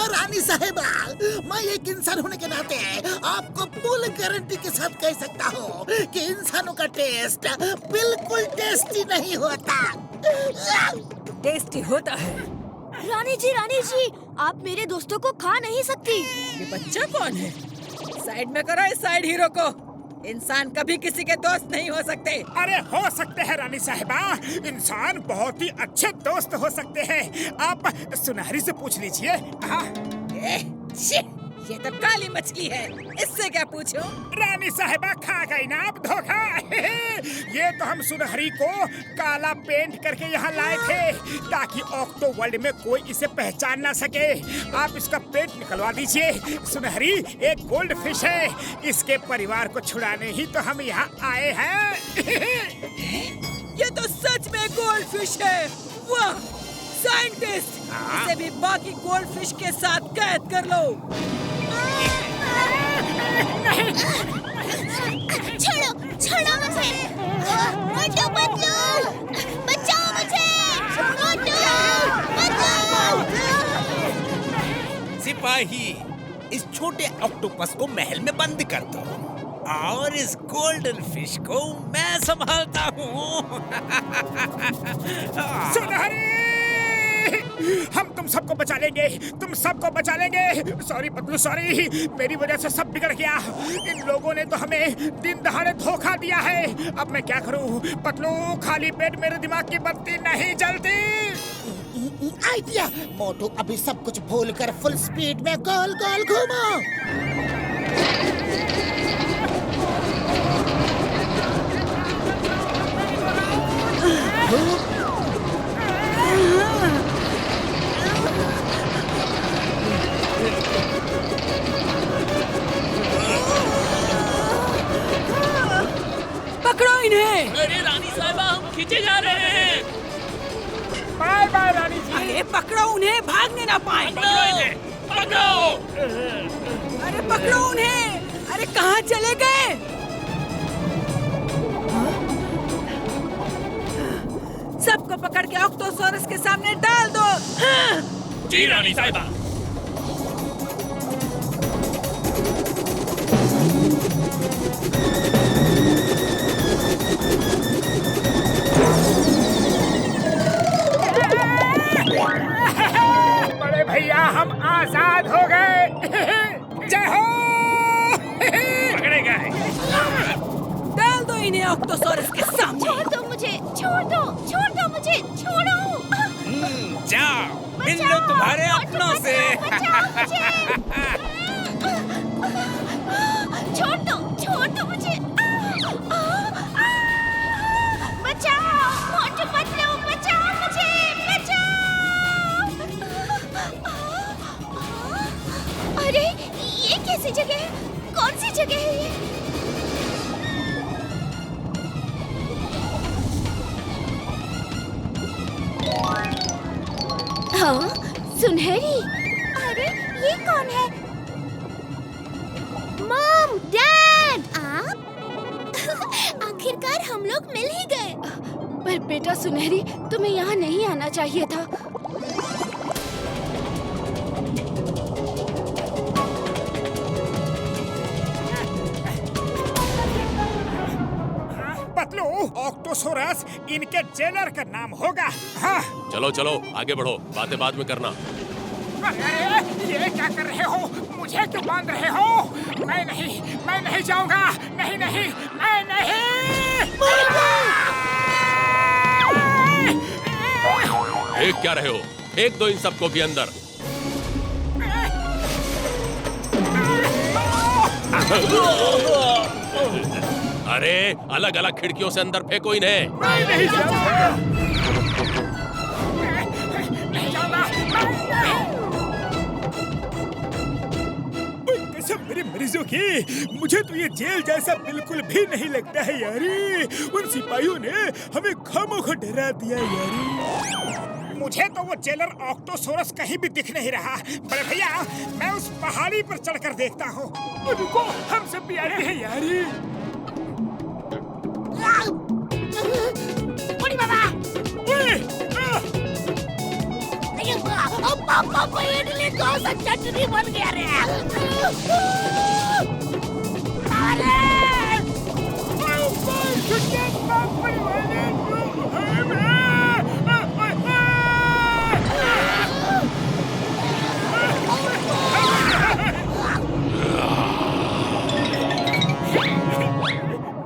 रानी साहिबा, मैं एक इंसान होने के नाते आपको फुल गारंटी के साथ कह सकता हूँ कि इंसानों का टेस्ट बिल्कुल टेस्टी नहीं होता। टेस्टी होता है। रानी जी, आप मेरे दोस्तों को खा नहीं सकती। ये बच्चा कौन है? साइड में करो इस साइड हीरो को। इंसान कभी किसी के दोस्त नहीं हो सकते। अरे हो सकते हैं रानी साहिबा, इंसान बहुत ही अच्छे दोस्त हो सकते हैं। आप सुनहरी से पूछ लीजिए। ये तो काली मछली है, इससे क्या पूछूं? रानी साहिबा खा गई ना अब धोखा। ये तो हम सुनहरी को काला पेंट करके यहाँ लाए थे ताकि ऑक्टो वर्ल्ड में कोई इसे पहचान ना सके। आप इसका पेंट निकलवा दीजिए। सुनहरी एक गोल्ड फिश है, इसके परिवार को छुड़ाने ही तो हम यहाँ आए हैं। ये तो सच में गोल्ड फिश है। वाह साइंटिस्ट, इसे भी बाकी गोल्ड फिश के साथ कैद कर लो। छोड़ो छोड़ो मुझे, मोटू पतलू बचाओ मुझे, मोटू पतलू। सिपाही, इस छोटे ऑक्टोपस को महल में बंद कर दो और इस गोल्डन फिश को मैं संभालता हूँ। सुनहरी, हम तुम सबको बचा लेंगे, तुम सबको बचा लेंगे। सॉरी पतलू सॉरी, मेरी वजह से सब बिगड़ गया। इन लोगों ने तो हमें दिन दहाड़े धोखा दिया है। अब मैं क्या करूं? पतलू, खाली पेट मेरे दिमाग की बत्ती नहीं जलती। आइडिया, मोटू अभी सब कुछ भूलकर फुल स्पीड में गोल गोल घूमो। पकड़ो इन्हें। अरे रानी साहिबा, हम खींचे जा रहे हैं। बाय बाय रानी जी। अरे पकड़ो उन्हें, भागने ना पाए। पकड़ो। अरे पकड़ो उन्हें। अरे कहाँ चले गए? सबको पकड़ के ऑक्टोसॉरस के सामने डाल दो। हाँ। जी रानी साहिबा। बड़े भैया, हम आजाद हो गए। जय हो। पकड़े गए। डाल दो इन्हें ऑक्टोसॉरस के सामने। छोड़ दो मुझे, छोड़ दो मुझे, छोड़ो। जाओ, मिल लो तुम्हारे अपनों से। छोड़ दो मुझे। बचाओ, मोटू पतलू बचाओ मुझे, बचाओ। अरे ये कैसी जगह है? कौन सी जगह है ये? हाँ, सुनहरी। अरे ये कौन है? मॉम, डैड, आप? आखिरकार हम लोग मिल ही गए। पर बेटा सुनहरी, तुम्हें यहाँ नहीं आना चाहिए था। पतलू, ऑक्टोसॉरस इनके जेलर का नाम होगा। हाँ। चलो चलो आगे बढ़ो, बातें बाद में करना। अरे ये क्या कर रहे हो? मुझे क्यों बांध रहे हो? मैं नहीं जाऊंगा। नहीं, मैं नहीं। देख क्या रहे हो? फेंक दो इन सबको भी अंदर। अरे अलग अलग खिड़कियों से अंदर फेंको इन्हें। मैं नहीं जाऊंगा। नहीं जाऊंगा। कसम मेरे मरीजों की, मुझे तो ये जेल जैसा बिल्कुल भी नहीं लगता है यारी। उन सिपाहियों ने हमें खामोखा डरा दिया यारी। मुझे तो वो जेलर ऑक्टोसॉरस कहीं भी दिख नहीं रहा। बड़े भैया, मैं उस पहाड़ी पर चढ़कर देखता हूँ। रुको, हम सब भी आते हैं यारी। बड़ी बाबा, पापा इडली डोसा चटनी बन गया रे।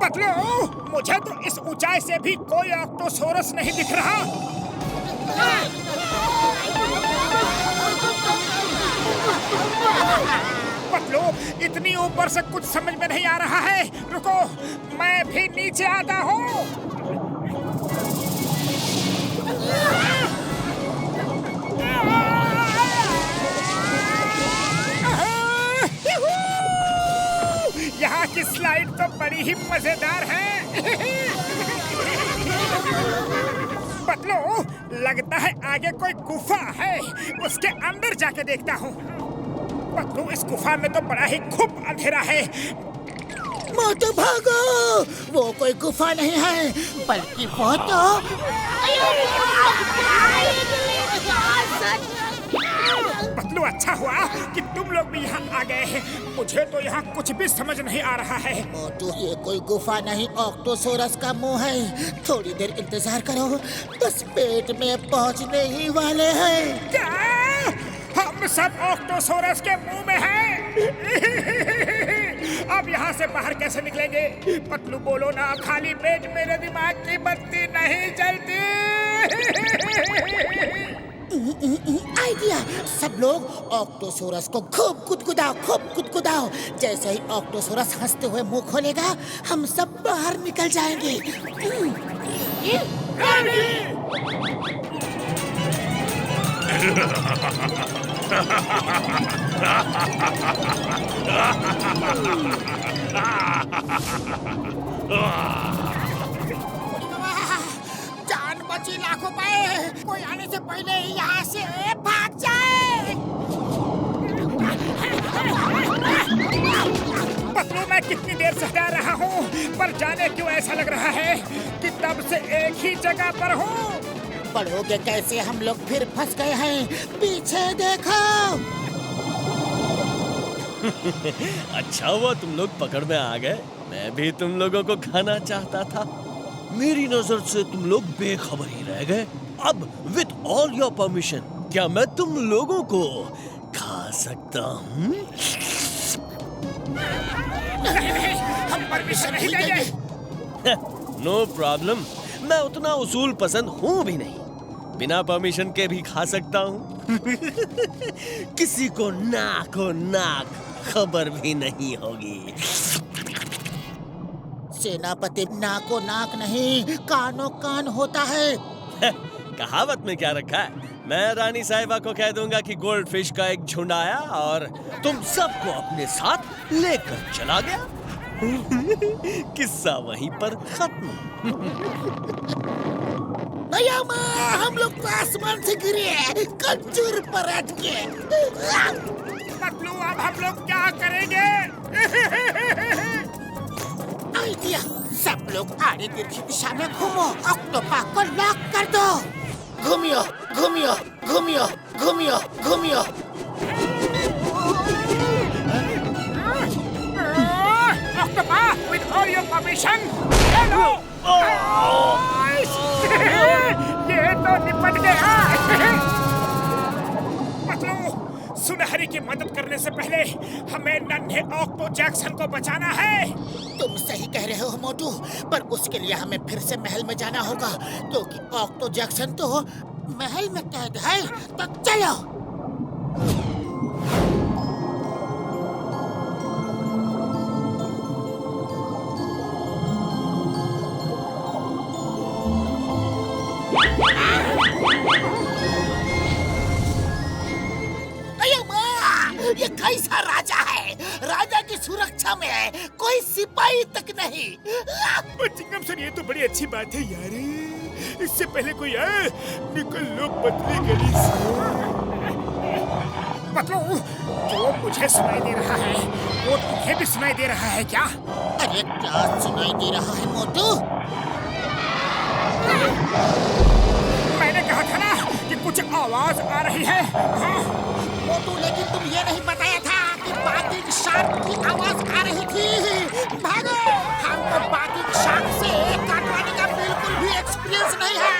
पतलू, मुझे तो इस ऊंचाई से भी कोई ऑक्टोसॉरस नहीं दिख रहा। पतलू, इतनी ऊपर से कुछ समझ में नहीं आ रहा है। रुको, मैं भी नीचे आता हूँ। यहाँ की स्लाइड तो बड़ी ही मजेदार है। पतलू, लगता है आगे कोई गुफा है, उसके अंदर जाके देखता हूँ। पतलू, इस गुफा में तो बड़ा ही खूब अंधेरा है। मोटू भागो, वो कोई गुफा नहीं है, बल्कि वो तो पतलू, अच्छा हुआ कि तुम लोग भी यहाँ आ गए हैं। मुझे तो यहाँ कुछ भी समझ नहीं आ रहा है। मोटू, ये कोई गुफा नहीं, ऑक्टोसोरस का मुंह है। थोड़ी देर इंतजार करो, बस पेट में पहुँचने ही वाले हैं। क्या? हम सब ऑक्टोसोरस के मुंह में हैं। अब यहाँ से बाहर कैसे निकलेंगे? पतलू बोलो ना, खाली पेट मेरे दिमाग की बत्ती नहीं जलती। आइडिया, सब लोग ऑक्टोसोरस को खूब गुदगुदाओ। जैसे ही ऑक्टोसोरस हंसते हुए मुंह खोलेगा, हम सब बाहर निकल जाएंगे। जान बची लाखों पाए, कोई आने से पहले यहाँ से भाग जाए। पतलू, मैं कितनी देर से हटा रहा हूँ, पर जाने क्यों ऐसा लग रहा है कि तब से एक ही जगह पर हूँ। पढ़ोगे कैसे, हम लोग फिर फंस गए हैं। पीछे देखो। अच्छा हुआ तुम लोग पकड़ में आ गए। मैं भी तुम लोगों को खाना चाहता था। मेरी नजर से तुम लोग बेखबर ही रह गए। अब विथ ऑल योर परमिशन, क्या मैं तुम लोगों को खा सकता हूँ? हम परमिशन नहीं देंगे। नो प्रॉब्लम, मैं उतना उसूल पसंद हूँ भी नहीं। बिना परमिशन के भी खा सकता हूँ। किसी को नाक खबर भी नहीं होगी। सेनापति, नाको नाक नहीं, कानो कान होता है। कहावत में क्या रखा है? मैं रानी साहिबा को कह दूंगा कि गोल्ड फिश का एक झुंड आया और तुम सबको अपने साथ लेकर चला गया। किस्सा वहीं पर खत्म। भैया माँ, हम लोग तो आसमान से गिरे, कंजूर पर अटके। पतलू, अब हम लोग क्या करेंगे? आइडिया, सब लोग आड़ी तिरछी दिशा में घूमो, ऑक्टोपस को लॉक कर दो। घूमियो, घूमियो, घूमियो, घूमियो, घूमियो। Octopus, with all your permission, hello। ये तो निपट गया। पतलू, सुनहरी की मदद करने से पहले हमें नन्हे ऑक्टो जैक्सन को बचाना है। तुम सही कह रहे हो मोटू, पर उसके लिए हमें फिर से महल में जाना होगा, क्योंकि ऑक्टो जैक्सन तो महल में कैद है। तो चलो। ये कैसा राजा है? राजा की सुरक्षा में कोई सिपाही तक नहीं। चिंगम सर, ये तो बड़ी अच्छी बात है यार। इससे पहले कोई आए, निकल लो पतली गली से। पतलू, जो मुझे सुनाई दे रहा है वो तुम्हें भी सुनाई दे रहा है क्या? अरे क्या सुनाई दे रहा है मोटू? मैंने कहा था ना कि कुछ आवाज आ रही है। हाँ? मोटू, लेकिन तुम ये नहीं बताया था कि बाकी शार्क की आवाज आ रही थी। भागो, हमको बाकी शार्क से कटवाने का बिल्कुल भी एक्सपीरियंस नहीं है।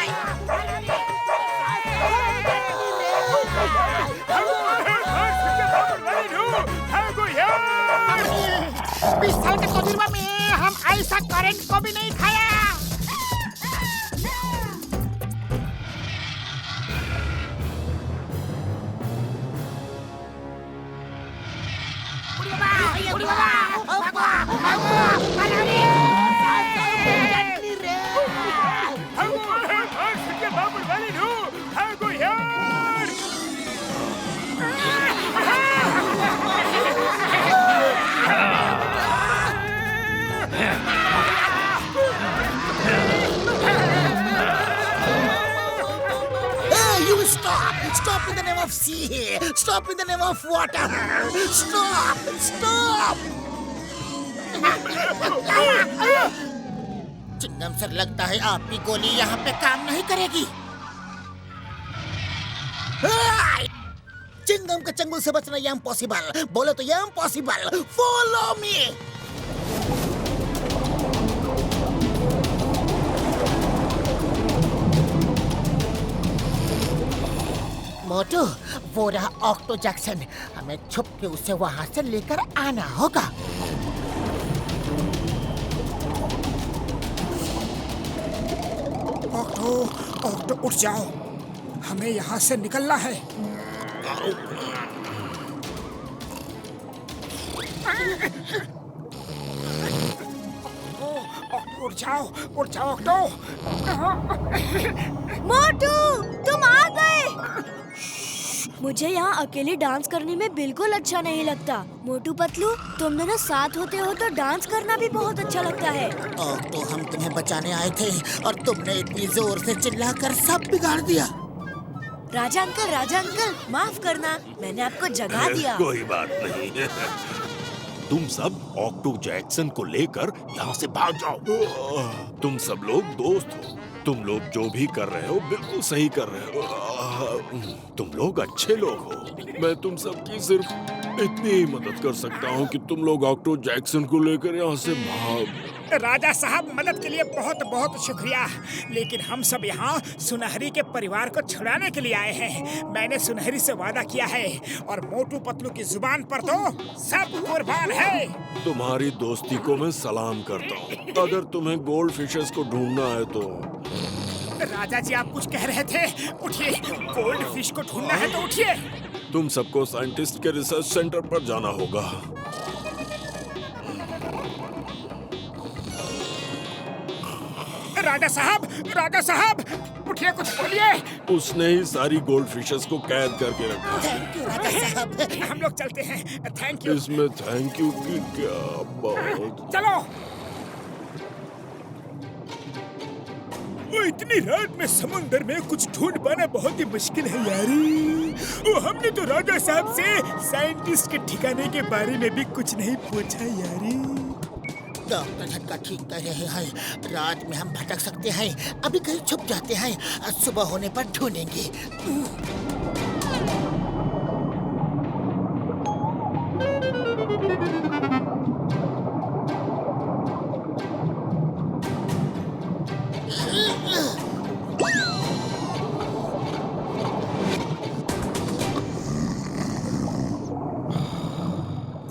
पिस्तौल के तजुर्बे में हम ऐसा करंट को भी नहीं खाया। You stop! Stop in the name of sea! Stop in the name of water! Stop! Stop! Chingam sir, लगता है आपकी गोली यहाँ पे काम नहीं करेगी। चिंगम के चंगुल से बचना ये इम्पॉसिबल। बोलो तो ये इम्पॉसिबल। Follow me. मोटू, वो रहा ऑक्टो जैक्सन। हमें छुप के उसे वहां से लेकर आना होगा। ऑक्टो, ऑक्टो उठ जाओ, हमें यहाँ से निकलना है। उठ जाओ ऑक्टो। मोटू, तुम आ गए। मुझे यहाँ अकेले डांस करने में बिल्कुल अच्छा नहीं लगता। मोटू पतलू, तुम दोनों साथ होते हो तो डांस करना भी बहुत अच्छा लगता है। तो हम तुम्हें बचाने आए थे और तुमने इतनी जोर से चिल्लाकर सब बिगाड़ दिया। राजा अंकल, माफ करना, मैंने आपको जगा दिया। कोई बात नहीं। तुम सब ऑक्टो जैक्सन को लेकर यहाँ से भाग जाओ। तुम सब लोग दोस्त हो। तुम लोग जो भी कर रहे हो बिल्कुल सही कर रहे हो। तुम लोग अच्छे लोग हो। मैं तुम सबकी सिर्फ इतनी ही मदद कर सकता हूँ कि तुम लोग ऑक्टो जैक्सन को लेकर यहाँ से भाग। राजा साहब, मदद के लिए बहुत बहुत शुक्रिया, लेकिन हम सब यहाँ सुनहरी के परिवार को छुड़ाने के लिए आए हैं। मैंने सुनहरी से वादा किया है और मोटू पतलू की जुबान पर तो सब कुर्बान है। तुम्हारी दोस्ती को मैं सलाम करता हूँ। अगर तुम्हें गोल्ड फिशेस को ढूंढना है तो। राजा जी, आप कुछ कह रहे थे? उठिए, गोल्ड फिश को ढूंढना है तो उठिए। तुम सबको साइंटिस्ट के रिसर्च सेंटर पर जाना होगा। राजा साहब, उठिए, कुछ बोलिए। उसने ही सारी गोल्ड फिशेस को कैद करके रखा। थैंक यू राजा साहब। हम लोग चलते हैं। Thank you. इसमें थैंक यू की क्या बात। चलो। वो इतनी रात में समुंदर में कुछ ढूंढ पाना बहुत ही मुश्किल है यारी। वो हमने तो राजा साहब से साइंटिस्ट के ठिकाने के बारे में भी कुछ नहीं पूछा यारी। डॉक्टर झटका ठीक कह रहे हैं। रात में हम भटक सकते हैं। अभी कहीं छुप जाते हैं, सुबह होने पर ढूंढेंगे।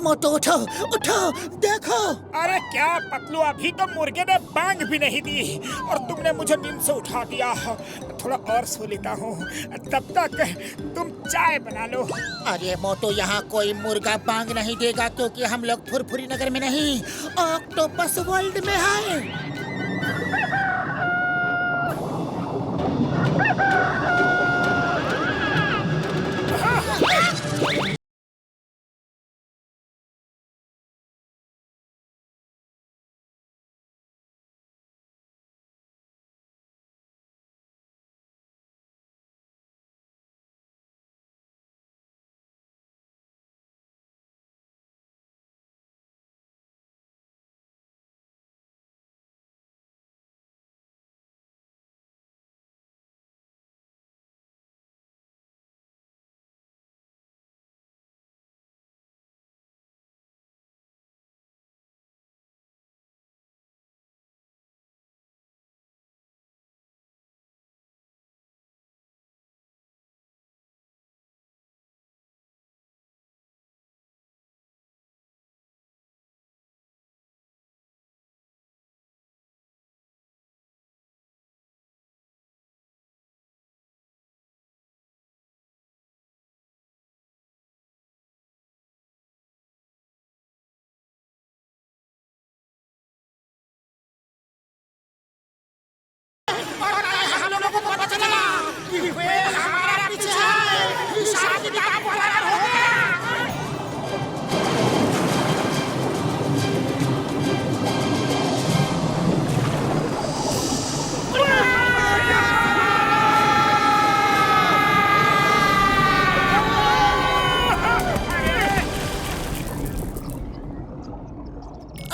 मोटू, उठो उठो, देखो। अरे क्या पतलू, अभी तो मुर्गे ने बांग भी नहीं दी और तुमने मुझे नींद से उठा दिया। थोड़ा और सो लेता हूँ, तब तक तुम चाय बना लो। अरे मोटू, यहाँ कोई मुर्गा बांग नहीं देगा क्योंकि हम लोग फुरफुरी नगर में नहीं, ऑक्टोपस वर्ल्ड में हैं।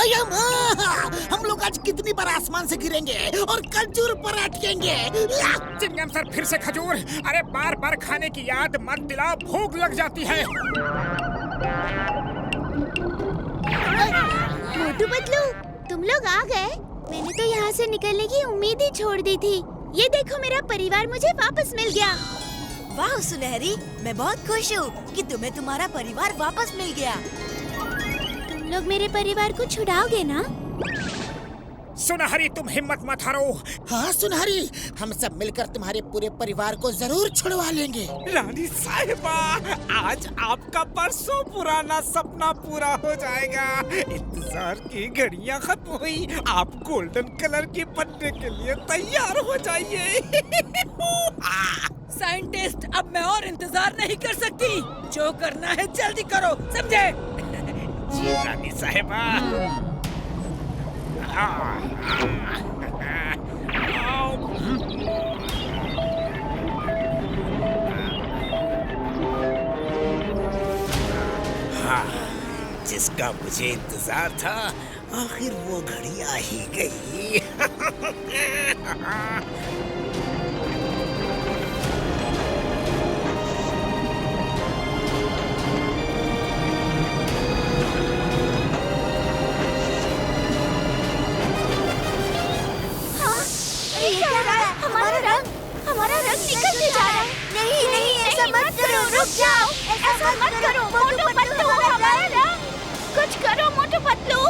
अय्या माँ, हम लोग आज कितनी बार आसमान से गिरेंगे और खजूर पर अटकेंगे। चिंगम सर फिर से खजूर। अरे बार बार खाने की याद मत दिलाओ, भूख लग जाती है। मोटू पतलू, तुम लोग आ गए। मैंने तो यहाँ से निकलने की उम्मीद ही छोड़ दी थी। ये देखो, मेरा परिवार मुझे वापस मिल गया। वाह सुनहरी, मैं बहुत खुश हूँ कि तुम्हें तुम्हारा परिवार वापस मिल गया। तुम लोग मेरे परिवार को छुड़ाओगे ना? सुनहरी, तुम हिम्मत मत हारो। हाँ सुनहरी, हम सब मिलकर तुम्हारे पूरे परिवार को जरूर छुड़वा लेंगे। रानी साहिबा, आज आपका परसों पुराना सपना पूरा हो जाएगा। इंतजार की घड़ियां खत्म हुई। आप गोल्डन कलर की बनने के लिए तैयार हो जाइए। साइंटिस्ट, अब मैं और इंतजार नहीं कर सकती। जो करना है जल्दी करो, समझे? जी रानी साहिबा। हाँ, जिसका मुझे इंतजार था, आखिर वो घड़ी आ ही गई। हमारा रंग निकलते जा रहा है। नहीं नहीं, ऐसा मत करो, रुक जाओ। ऐसा मत करो मोटू पतलू, हमारा रंग। कुछ करो मोटू पतलू।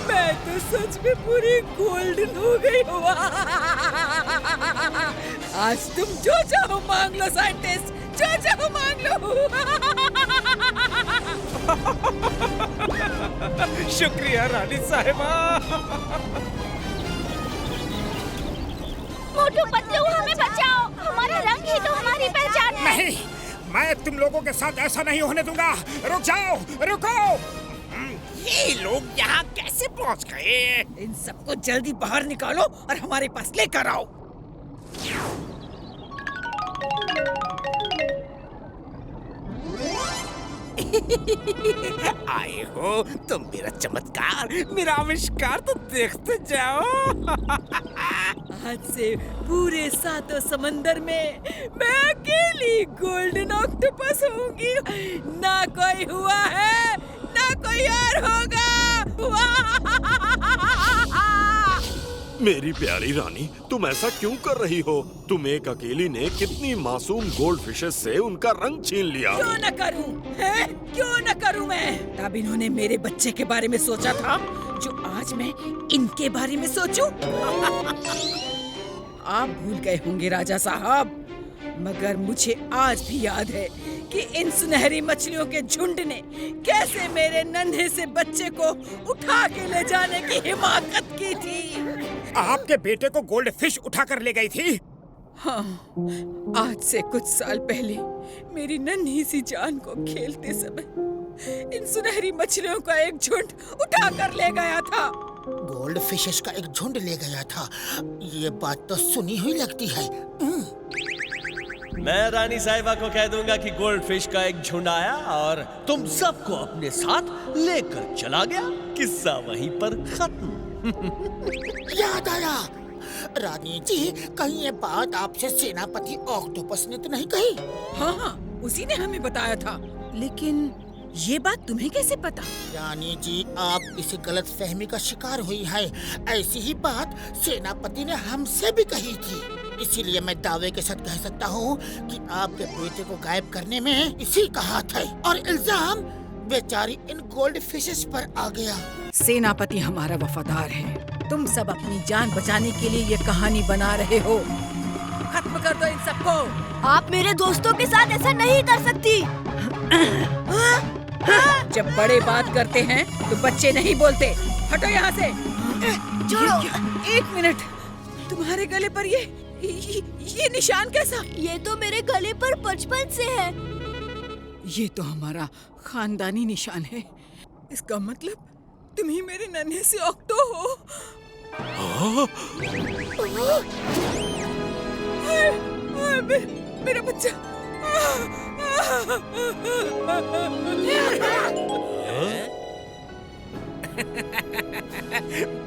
मैं तो सच में पूरी गोल्डन हो गई हूँ। आज तुम जो चाहो मांग लो साइंटिस्ट, जो चाहो मांग लो। शुक्रिया रानी साहिबा। मोटू पतलू, हमें बचाओ। हमारा रंग ही तो हमारी पहचान है। नहीं, मैं तुम लोगों के साथ ऐसा नहीं होने दूंगा। रुक जाओ, रुको। ये लोग यहाँ कैसे पहुँच गए? इन सबको जल्दी बाहर निकालो और हमारे पास लेकर आओ। आए हो तुम, मेरा चमत्कार, मेरा आविष्कार तो देखते जाओ। आज से पूरे सातों समंदर में मैं अकेली गोल्डन ऑक्टोपस होंगी। ना कोई हुआ है, ना कोई और होगा। मेरी प्यारी रानी, तुम ऐसा क्यों कर रही हो? तुम एक अकेली ने कितनी मासूम गोल्ड फिशेस से उनका रंग छीन लिया। क्यों न करूं? हैं? क्यों न करूं मैं? तब इन्होंने मेरे बच्चे के बारे में सोचा था, जो आज मैं इनके बारे में सोचूं। आप भूल गए होंगे राजा साहब, मगर मुझे आज भी याद है कि इन सुनहरी मछलियों के झुंड ने कैसे मेरे नन्हे से बच्चे को उठा के ले जाने की हिमाकत की थी। आपके बेटे को गोल्ड फिश उठा कर ले गई थी? हाँ, आज से कुछ साल पहले मेरी नन्ही सी जान को खेलते समय इन सुनहरी मछलियों का एक झुंड उठा कर ले गया था। गोल्ड फिशेस का एक झुंड ले गया था, ये बात तो सुनी हुई लगती है। मैं रानी साहिबा को कह दूंगा कि गोल्ड फिश का एक झुंड आया और तुम सबको अपने साथ लेकर चला गया। किस्सा वहीं पर खत्म। याद आया, रानी जी, कहीं ये बात आपसे सेनापति ऑक्टोपस ने तो नहीं कही? हाँ, उसी ने हमें बताया था, लेकिन ये बात तुम्हें कैसे पता? रानी जी, आप किसी गलत फहमी का शिकार हुई है। ऐसी ही बात सेनापति ने हमसे भी कही थी। इसीलिए मैं दावे के साथ कह सकता हूँ कि आपके बेटे को गायब करने में इसी का हाथ है और इल्जाम बेचारी इन गोल्ड फिशेस पर आ गया। सेनापति हमारा वफादार है। तुम सब अपनी जान बचाने के लिए ये कहानी बना रहे हो। खत्म कर दो इन सबको। आप मेरे दोस्तों के साथ ऐसा नहीं कर सकती। जब बड़े बात करते हैं तो बच्चे नहीं बोलते। हटो यहाँ से। छोड़ो। एक मिनट, तुम्हारे गले पर ये निशान कैसा? ये तो मेरे गले पर बचपन से है। ये तो हमारा खानदानी निशान है। इसका मतलब तुम ही मेरे नन्हे से ऑक्टो हो। मेरा बच्चा।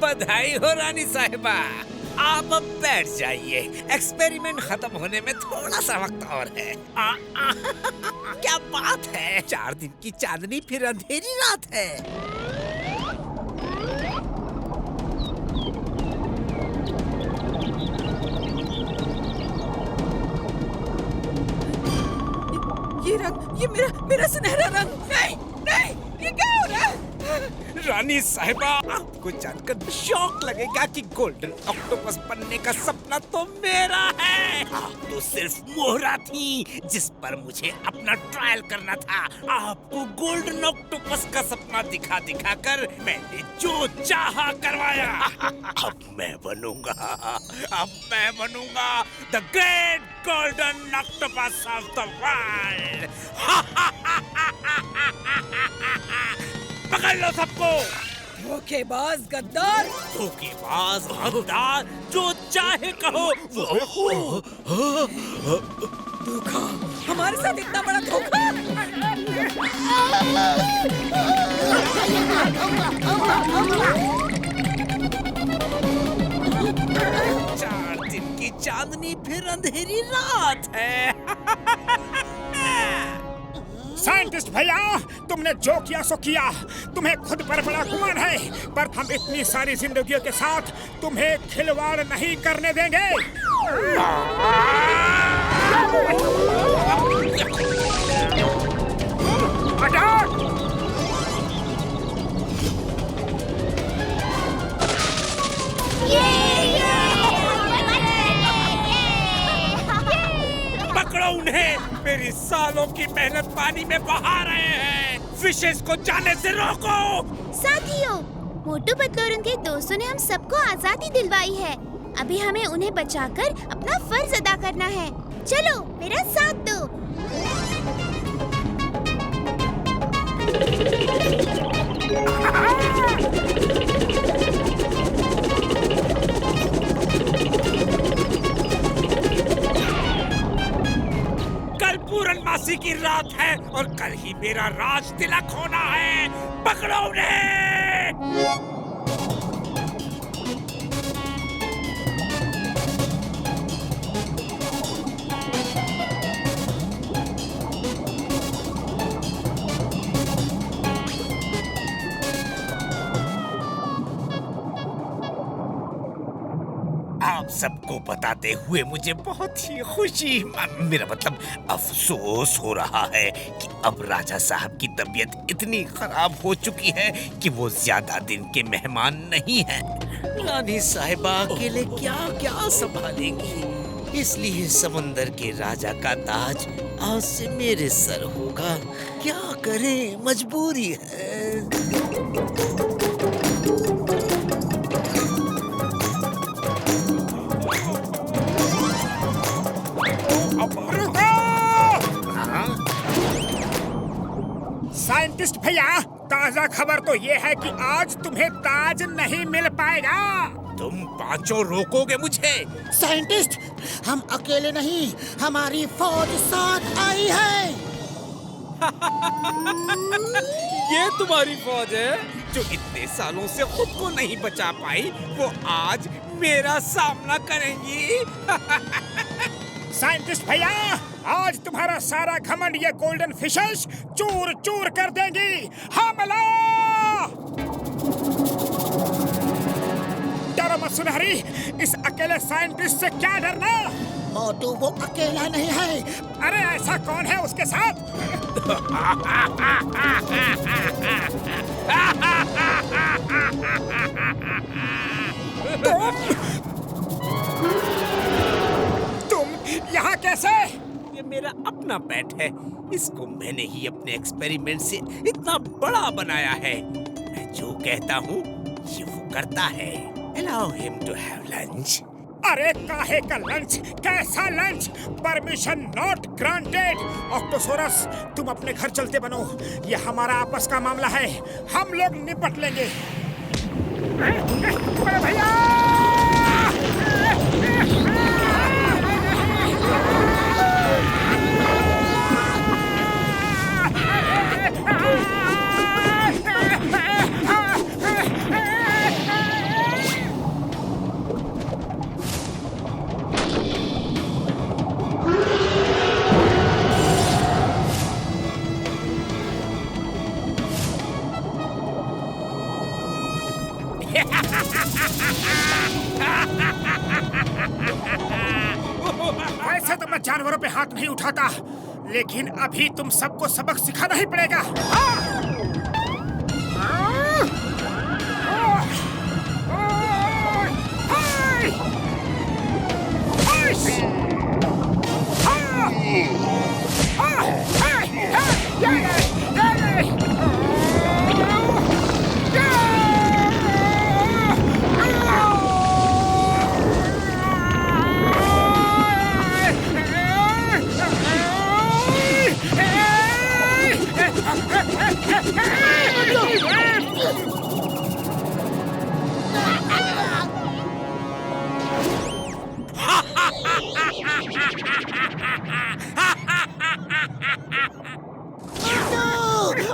बधाई हो रानी साहिबा, आप अब बैठ जाइए। एक्सपेरिमेंट खत्म होने में थोड़ा सा वक्त और है। क्या बात है, 4 दिन की चांदनी फिर अंधेरी रात है। ये रंग, ये मेरा सुनहरा रंग। नहीं नहीं, ये क्या हो रहा है? रानी साहिबा, आपको जानकर शौक लगेगा कि गोल्डन ऑक्टोपस बनने का सपना तो मेरा है। आप तो सिर्फ मोहरा थी जिस पर मुझे अपना ट्रायल करना था। आपको गोल्डन ऑक्टोपस का सपना दिखा दिखा कर मैंने जो चाहा करवाया। अब मैं बनूंगा the great golden octopus of the world. पकड़ लो सबको। धोखेबाज गद्दार, धोखेबाज गद्दार, जो चाहे कहो वो। धोखा, हमारे साथ इतना बड़ा धोखा। 4 दिन की चांदनी फिर अंधेरी रात है। साइंटिस्ट भैया, तुमने जो किया सो किया। तुम्हें खुद पर बड़ा गुमान है, पर हम इतनी सारी जिंदगियों के साथ तुम्हें खिलवाड़ नहीं करने देंगे। पकड़ो उन्हें, मेरी सालों की मेहनत पानी में बहा रहे हैं। फिशेस को जाने से रोको। साथियों, मोटू पतलू और उनके दोस्तों ने हम सबको आजादी दिलवाई है। अभी हमें उन्हें बचाकर अपना फर्ज अदा करना है। चलो मेरा साथ दो। कल पूर्णमासी की रात है और कल ही मेरा राज तिलक होना है। पकड़ो उन्हें। आप सबको बताते हुए मुझे बहुत ही खुशी, मेरा मतलब अफसोस हो रहा है कि अब राजा साहब की तबीयत इतनी खराब हो चुकी है कि वो ज्यादा दिन के मेहमान नहीं हैं। रानी साहिबा अकेले क्या क्या संभालेंगी, इसलिए समंदर के राजा का ताज आज से मेरे सर होगा। क्या करें, मजबूरी है। साइंटिस्ट भैया, ताजा खबर तो ये है कि आज तुम्हें ताज नहीं मिल पाएगा। तुम पांचों रोकोगे मुझे? साइंटिस्ट, हम अकेले नहीं, हमारी फौज साथ आई है। ये तुम्हारी फौज है जो इतने सालों से खुद को नहीं बचा पाई, वो आज मेरा सामना करेंगी। साइंटिस्ट भैया, आज तुम्हारा सारा घमंड ये गोल्डन फिशेस चूर चूर कर देंगी। हमला! डरो मत सुनहरी, इस अकेले साइंटिस्ट से क्या डरना। मोटू वो अकेला नहीं है। अरे ऐसा कौन है उसके साथ? तुम यहाँ कैसे? ये मेरा अपना पेट है। इसको मैंने ही अपने एक्सपेरिमेंट से इतना बड़ा बनाया है। मैं जो कहता हूँ ये वो करता है। allow him to have lunch. अरे काहे का लंच? कैसा lunch? Permission not granted. Octosaurus, तुम अपने घर चलते बनो। ये हमारा आपस का मामला है, हम लोग निपट लेंगे। बड़े भैया! वैसे तो मैं जानवरों पे हाथ नहीं उठाता, लेकिन अभी तुम सबको सबक सिखाना ही पड़ेगा।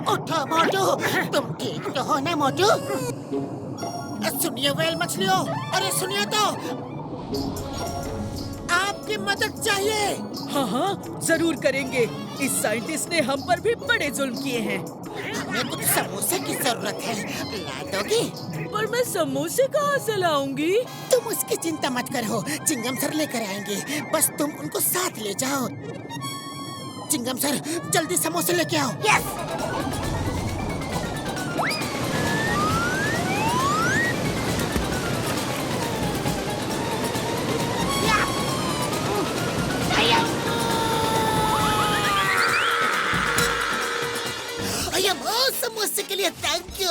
उठो मोटू, तुम ठीक तो हो ना मोटू? सुनिए व्हेल मछलियों, अरे सुनिए तो, आपकी मदद चाहिए। हाँ हाँ जरूर करेंगे। इस साइंटिस्ट ने हम पर भी बड़े जुल्म किए हैं। हमें कुछ समोसे की जरूरत है, ला दोगी? पर मैं समोसे कहाँ से लाऊंगी? तुम उसकी चिंता मत करो, चिंगम सर लेकर आएंगे, बस तुम उनको साथ ले जाओ। चिंगम सर, जल्दी समोसे लेके आओ। यस। समोसे के लिए थैंक यू।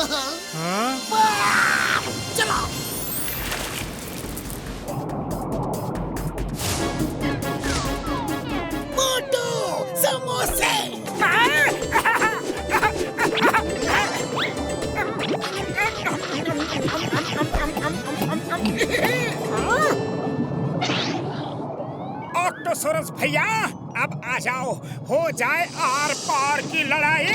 चलो। मोटू, समोसे। ऑक्टोसोरस भैया, अब आ जाओ, हो जाए आर पार की लड़ाई।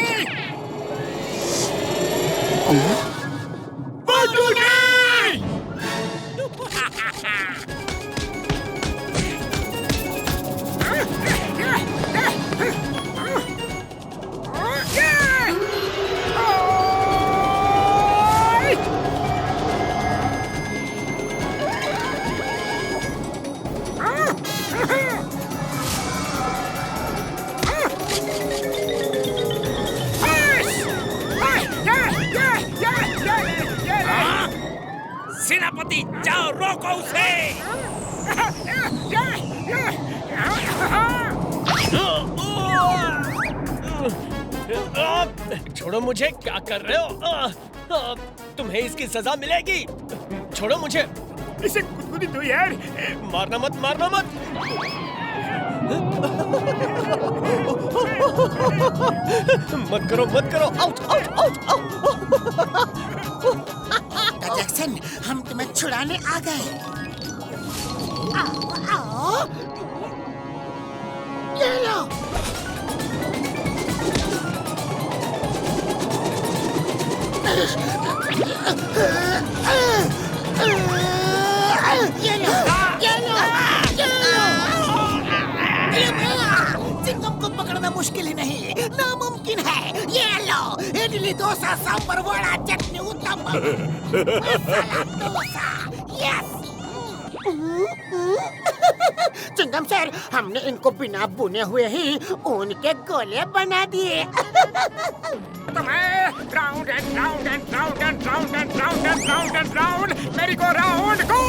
सेनापति, जाओ रोको उसे। छोड़ो मुझे, क्या कर रहे हो? तुम्हें इसकी सजा मिलेगी। छोड़ो मुझे। इसे गुदगुदी दो यार। मारना मत, मारना मत। मत करो, मत करो। Out, out, out, out. Jackson, हम तुम्हें छुड़ाने आ गए। आओ, आओ। ये लो। ये लो, ये लो, ये लो। चिंगम को पकड़ना मुश्किल ही नहीं, नामुमकिन है। ये लो, इडली, डोसा, सांभर, वड़ा, चटनी, उत्तपम, मसाला डोसा। यस। चिंगम सर, हमने इनको बिना भुने हुए ही उनके गोले बना दिए। Round and round and round and round and round and round and round, मेरी को राउंड को।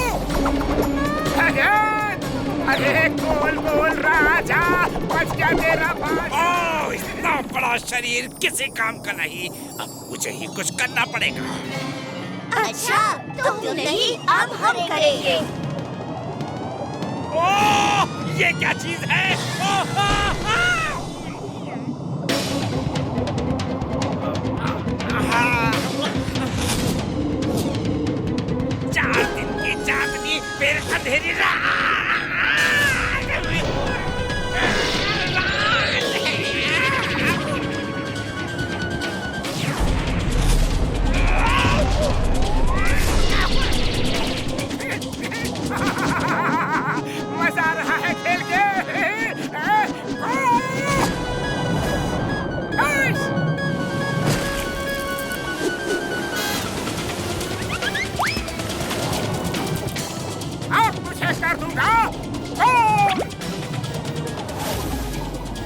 अरे गोल गोल राजा, बच गया तेरा बाज। ओह, इतना बड़ा शरीर किसी काम का नहीं। अब मुझे ही कुछ करना पड़ेगा। अच्छा, तुम नहीं, अब हम करेंगे। ओह, ये क्या चीज है? चार दिन की चांदनी फिर अंधेरी रात। मजा आ रहा है खेल के। अब तुझे कर दूंगा।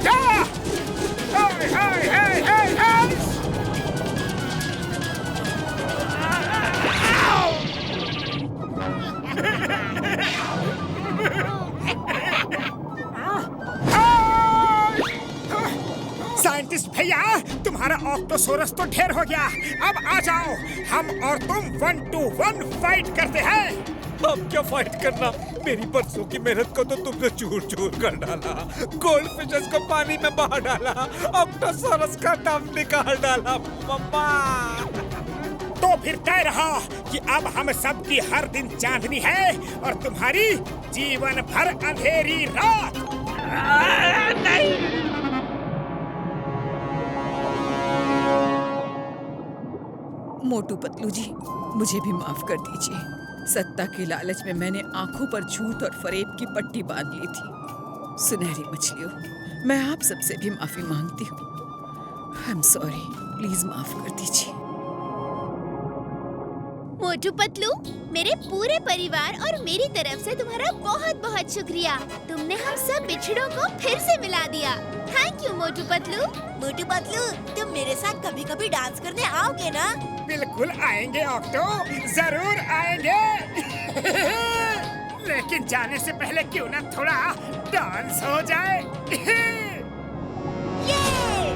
जा! हाय, हाय, हाय, हाय, हाय! साइंटिस्ट भैया, तुम्हारा ऑक्टोसोरस तो ढेर हो गया। अब आ जाओ, हम और तुम 1 to 1 फाइट करते हैं। अब क्या फाइट करना? मेरी बरसों की मेहनत को तो तुमने चूर चूर कर डाला। गोल्ड फिशेस को पानी में बहा डाला, ऑक्टोसोरस का दम निकाल डाला। मम्मा, तो फिर तय रहा कि अब हम सब की हर दिन चांदनी है और तुम्हारी जीवन भर अंधेरी रात। नहीं। मोटू पतलू जी, मुझे भी माफ कर दीजिए। सत्ता के लालच में मैंने आंखों पर झूठ और फरेब की पट्टी बांध ली थी। सुनहरी मछलियों, मैं आप सबसे भी माफी मांगती हूँ। आई एम सॉरी, प्लीज माफ कर दीजिए। मोटू पतलू, मेरे पूरे परिवार और मेरी तरफ से तुम्हारा बहुत बहुत शुक्रिया। तुमने हम सब बिछड़ों को फिर से मिला दिया। Thank you Motu Patlu. मोटू पतलू, तुम मेरे साथ कभी कभी डांस करने आओगे ना? बिल्कुल आएंगे ऑक्टो, जरूर आएंगे। लेकिन जाने से पहले क्यों ना थोड़ा डांस हो जाए। ये!